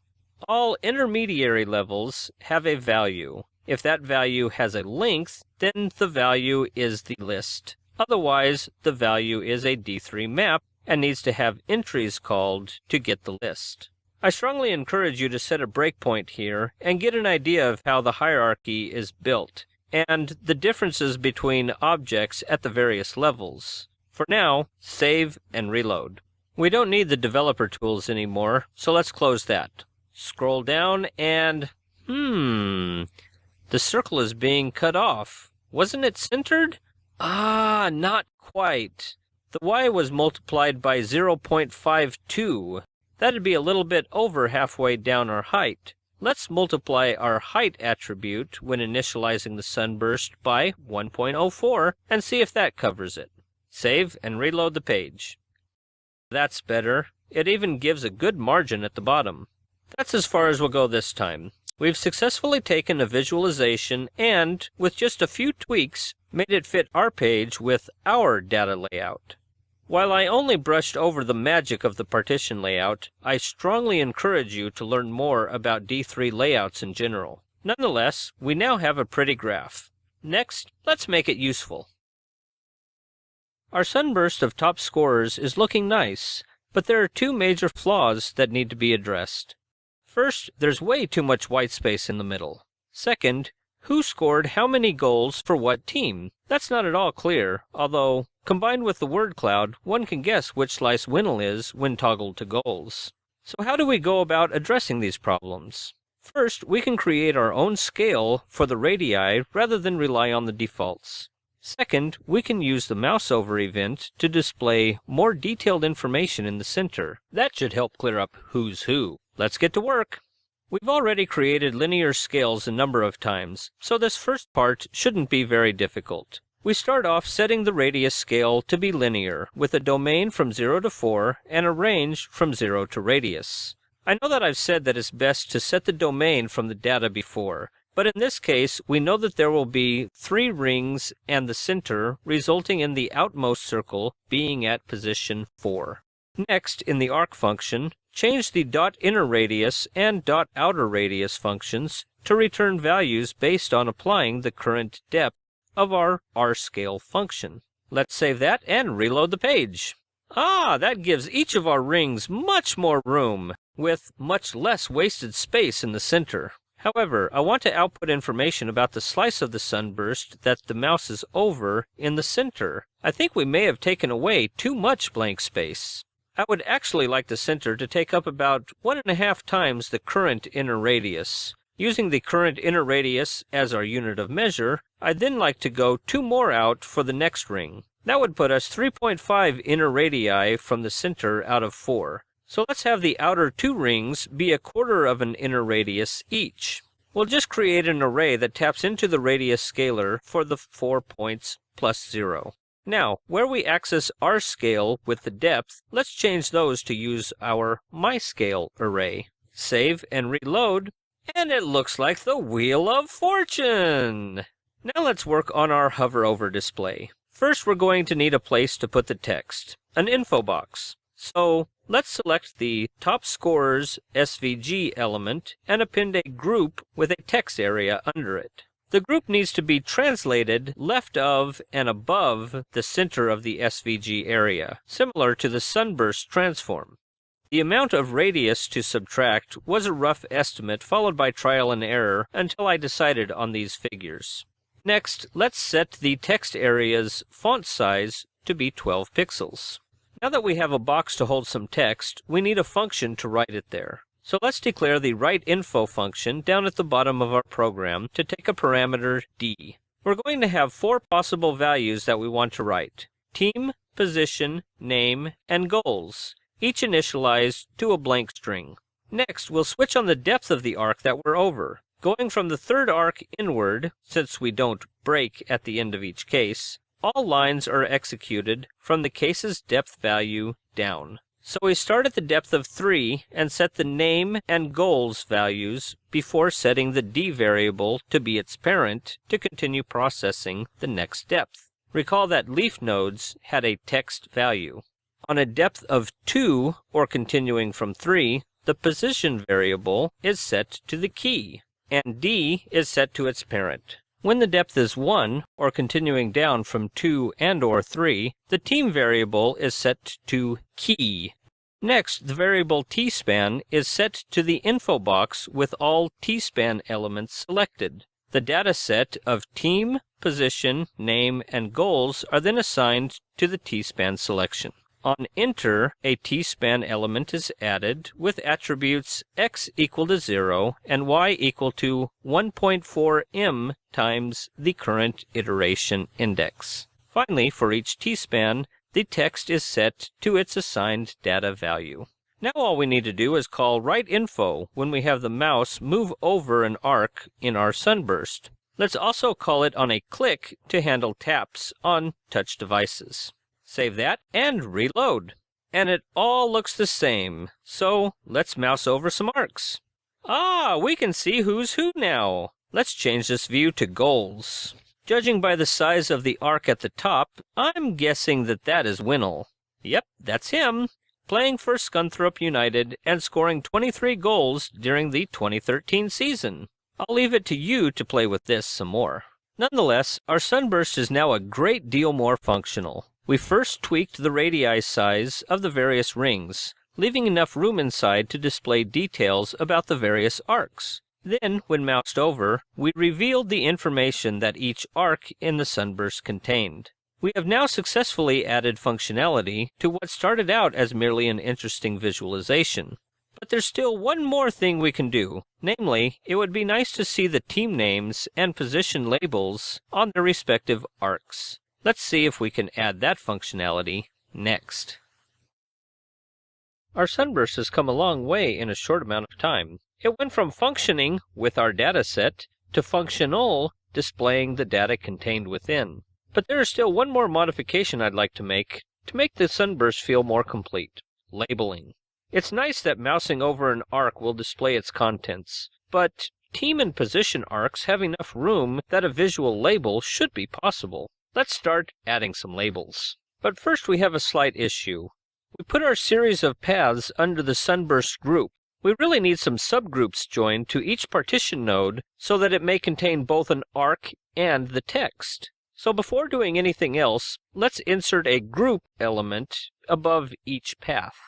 All intermediary levels have a value. If that value has a length, then the value is the list. Otherwise, the value is a D3 map and needs to have entries called to get the list. I strongly encourage you to set a breakpoint here and get an idea of how the hierarchy is built and the differences between objects at the various levels. For now, save and reload. We don't need the developer tools anymore, so let's close that. Scroll down and... the circle is being cut off. Wasn't it centered? Ah, not quite. The y was multiplied by 0.52. That'd be a little bit over halfway down our height. Let's multiply our height attribute when initializing the sunburst by 1.04 and see if that covers it. Save and reload the page. That's better. It even gives a good margin at the bottom. That's as far as we'll go this time. We've successfully taken a visualization and, with just a few tweaks, made it fit our page with our data layout. While I only brushed over the magic of the partition layout, I strongly encourage you to learn more about D3 layouts in general. Nonetheless, we now have a pretty graph. Next, let's make it useful. Our sunburst of top scorers is looking nice, but there are two major flaws that need to be addressed. First, there's way too much white space in the middle. Second, who scored how many goals for what team? That's not at all clear, although, combined with the word cloud, one can guess which slice Winnle is when toggled to goals. So how do we go about addressing these problems? First, we can create our own scale for the radii rather than rely on the defaults. Second, we can use the mouse over event to display more detailed information in the center. That should help clear up who's who. Let's get to work. We've already created linear scales a number of times, so this first part shouldn't be very difficult. We start off setting the radius scale to be linear, with a domain from 0 to 4 and a range from 0 to radius. I know that I've said that it's best to set the domain from the data before, but in this case, we know that there will be 3 rings and the center, resulting in the outmost circle being at position 4. Next, in the arc function, change the .innerRadius and .outerRadius functions to return values based on applying the current depth of our rscale function. Let's save that and reload the page. Ah, that gives each of our rings much more room, with much less wasted space in the center. However, I want to output information about the slice of the sunburst that the mouse is over in the center. I think we may have taken away too much blank space. I would actually like the center to take up about 1.5 times the current inner radius. Using the current inner radius as our unit of measure, I'd then like to go 2 more out for the next ring. That would put us 3.5 inner radii from the center out of 4. So let's have the outer 2 rings be 1/4 of an inner radius each. We'll just create an array that taps into the radius scalar for the 4 points plus 0. Now, where we access our scale with the depth, let's change those to use our MyScale array. Save and reload, and it looks like the Wheel of Fortune! Now let's work on our hover over display. First, we're going to need a place to put the text, an info box. So let's select the top scorers SVG element and append a group with a text area under it. The group needs to be translated left of and above the center of the SVG area, similar to the sunburst transform. The amount of radius to subtract was a rough estimate followed by trial and error until I decided on these figures. Next, let's set the text area's font size to be 12 pixels. Now that we have a box to hold some text, we need a function to write it there. So let's declare the writeInfo function down at the bottom of our program to take a parameter d. We're going to have 4 possible values that we want to write: team, position, name, and goals, each initialized to a blank string. Next, we'll switch on the depth of the arc that we're over. Going from the 3rd arc inward, since we don't break at the end of each case, all lines are executed from the case's depth value down. So we start at the depth of 3 and set the name and goals values before setting the d variable to be its parent to continue processing the next depth. Recall that leaf nodes had a text value. On a depth of 2, or continuing from 3, the position variable is set to the key, and d is set to its parent. When the depth is 1, or continuing down from 2 and/or 3, the team variable is set to key. Next, the variable tspan is set to the info box with all tspan elements selected. The data set of team, position, name, and goals are then assigned to the tspan selection. On enter, a tspan element is added with attributes x equal to 0 and y equal to 1.4m times the current iteration index. Finally, for each tspan, the text is set to its assigned data value. Now all we need to do is call writeInfo when we have the mouse move over an arc in our sunburst. Let's also call it on a click to handle taps on touch devices. Save that and reload. And it all looks the same, so let's mouse over some arcs. Ah, we can see who's who now. Let's change this view to goals. Judging by the size of the arc at the top, I'm guessing that is Winnell. Yep, that's him, playing for Scunthorpe United and scoring 23 goals during the 2013 season. I'll leave it to you to play with this some more. Nonetheless, our sunburst is now a great deal more functional. We first tweaked the radii size of the various rings, leaving enough room inside to display details about the various arcs. Then, when moused over, we revealed the information that each arc in the sunburst contained. We have now successfully added functionality to what started out as merely an interesting visualization. But there's still one more thing we can do. Namely, it would be nice to see the team names and position labels on their respective arcs. Let's see if we can add that functionality next. Our sunburst has come a long way in a short amount of time. It went from functioning with our data set to functional, displaying the data contained within. But there is still one more modification I'd like to make the sunburst feel more complete: labeling. It's nice that mousing over an arc will display its contents, but team and position arcs have enough room that a visual label should be possible. Let's start adding some labels. But first we have a slight issue. We put our series of paths under the sunburst group. We really need some subgroups joined to each partition node so that it may contain both an arc and the text. So before doing anything else, let's insert a group element above each path.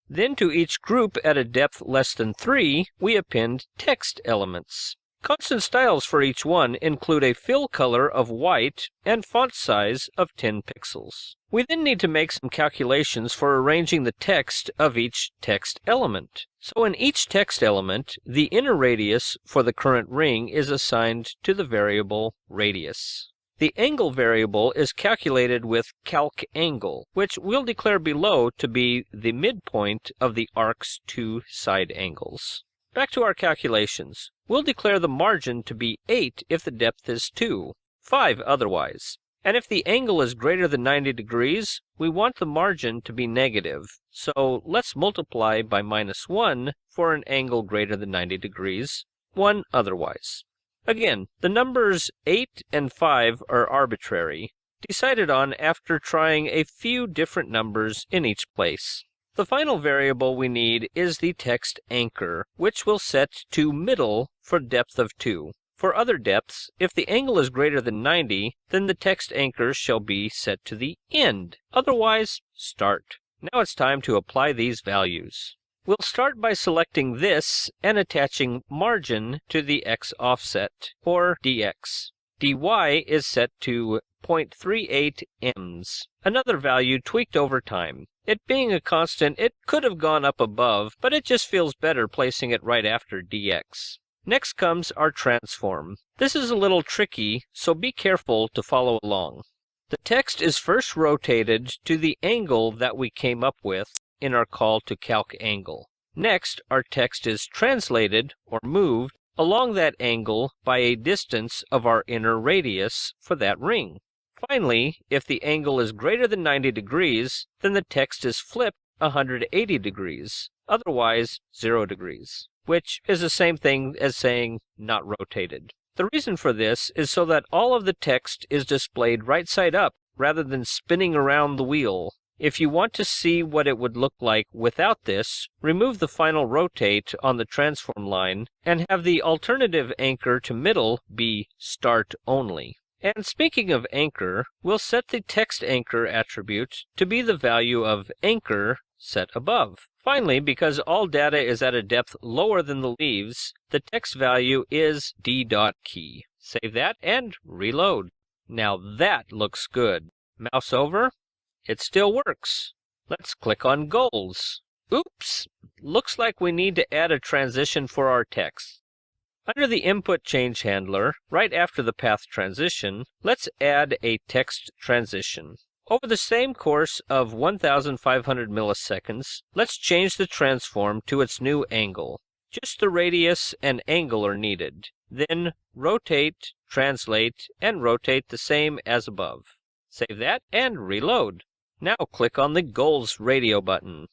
Then to each group at a depth less than 3, we append text elements. Constant styles for each one include a fill color of white and font size of 10 pixels. We then need to make some calculations for arranging the text of each text element. So in each text element, the inner radius for the current ring is assigned to the variable radius. The angle variable is calculated with calcAngle, which we'll declare below to be the midpoint of the arc's two side angles. Back to our calculations. We'll declare the margin to be 8 if the depth is 2, 5 otherwise. And if the angle is greater than 90 degrees, we want the margin to be negative. So let's multiply by -1 for an angle greater than 90 degrees, 1 otherwise. Again, the numbers 8 and 5 are arbitrary, decided on after trying a few different numbers in each place. The final variable we need is the text anchor, which we'll set to middle for depth of 2. For other depths, if the angle is greater than 90, then the text anchor shall be set to the end, otherwise start. Now it's time to apply these values. We'll start by selecting this and attaching margin to the x offset, or dx. dy is set to 0.38 ems, another value tweaked over time. It being a constant, it could have gone up above, but it just feels better placing it right after dx. Next comes our transform. This is a little tricky, so be careful to follow along. The text is first rotated to the angle that we came up with in our call to calcAngle. Next, our text is translated, or moved, along that angle by a distance of our inner radius for that ring. Finally, if the angle is greater than 90 degrees, then the text is flipped 180 degrees, otherwise 0 degrees, which is the same thing as saying not rotated. The reason for this is so that all of the text is displayed right side up rather than spinning around the wheel. If you want to see what it would look like without this, remove the final rotate on the transform line and have the alternative anchor to middle be start only. And speaking of anchor, we'll set the text anchor attribute to be the value of anchor set above. Finally, because all data is at a depth lower than the leaves, the text value is d.key. Save that and reload. Now that looks good. Mouse over. It still works. Let's click on goals. Oops! Looks like we need to add a transition for our text. Under the input change handler, right after the path transition, let's add a text transition. Over the same course of 1,500 milliseconds, let's change the transform to its new angle. Just the radius and angle are needed. Then rotate, translate, and rotate the same as above. Save that and reload. Now click on the Goals radio button.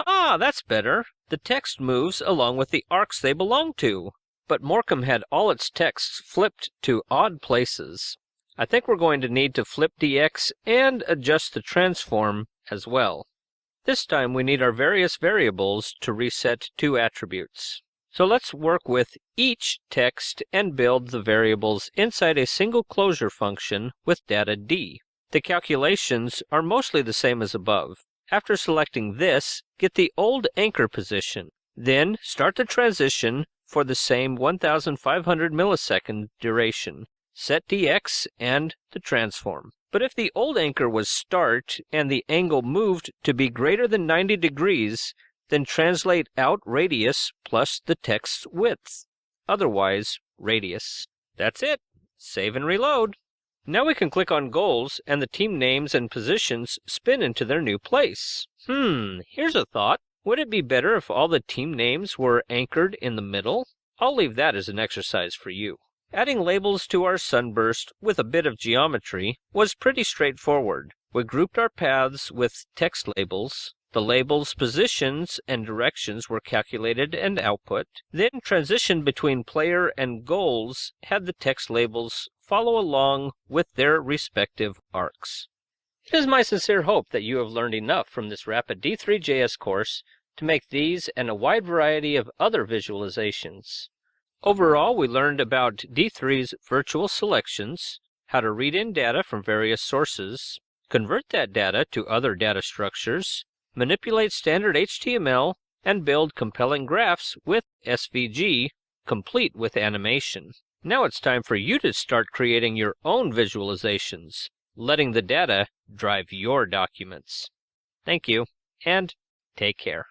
Ah, that's better. The text moves along with the arcs they belong to. But Morecambe had all its texts flipped to odd places. I think we're going to need to flip dx and adjust the transform as well. This time we need our various variables to reset two attributes. So let's work with each text and build the variables inside a single closure function with data d. The calculations are mostly the same as above. After selecting this, get the old anchor position. Then start the transition for the same 1,500 millisecond duration. Set dx and the transform. But if the old anchor was start and the angle moved to be greater than 90 degrees, then translate out radius plus the text's width. Otherwise, radius. That's it. Save and reload. Now we can click on goals and the team names and positions spin into their new place. Here's a thought. Would it be better if all the team names were anchored in the middle? I'll leave that as an exercise for you. Adding labels to our sunburst with a bit of geometry was pretty straightforward. We grouped our paths with text labels. The labels' positions and directions were calculated and output. Then transition between player and goals had the text labels follow along with their respective arcs. It is my sincere hope that you have learned enough from this rapid D3.js course to make these and a wide variety of other visualizations. Overall, we learned about D3's virtual selections, how to read in data from various sources, convert that data to other data structures, manipulate standard HTML, and build compelling graphs with SVG, complete with animation. Now it's time for you to start creating your own visualizations, letting the data drive your documents. Thank you, and take care.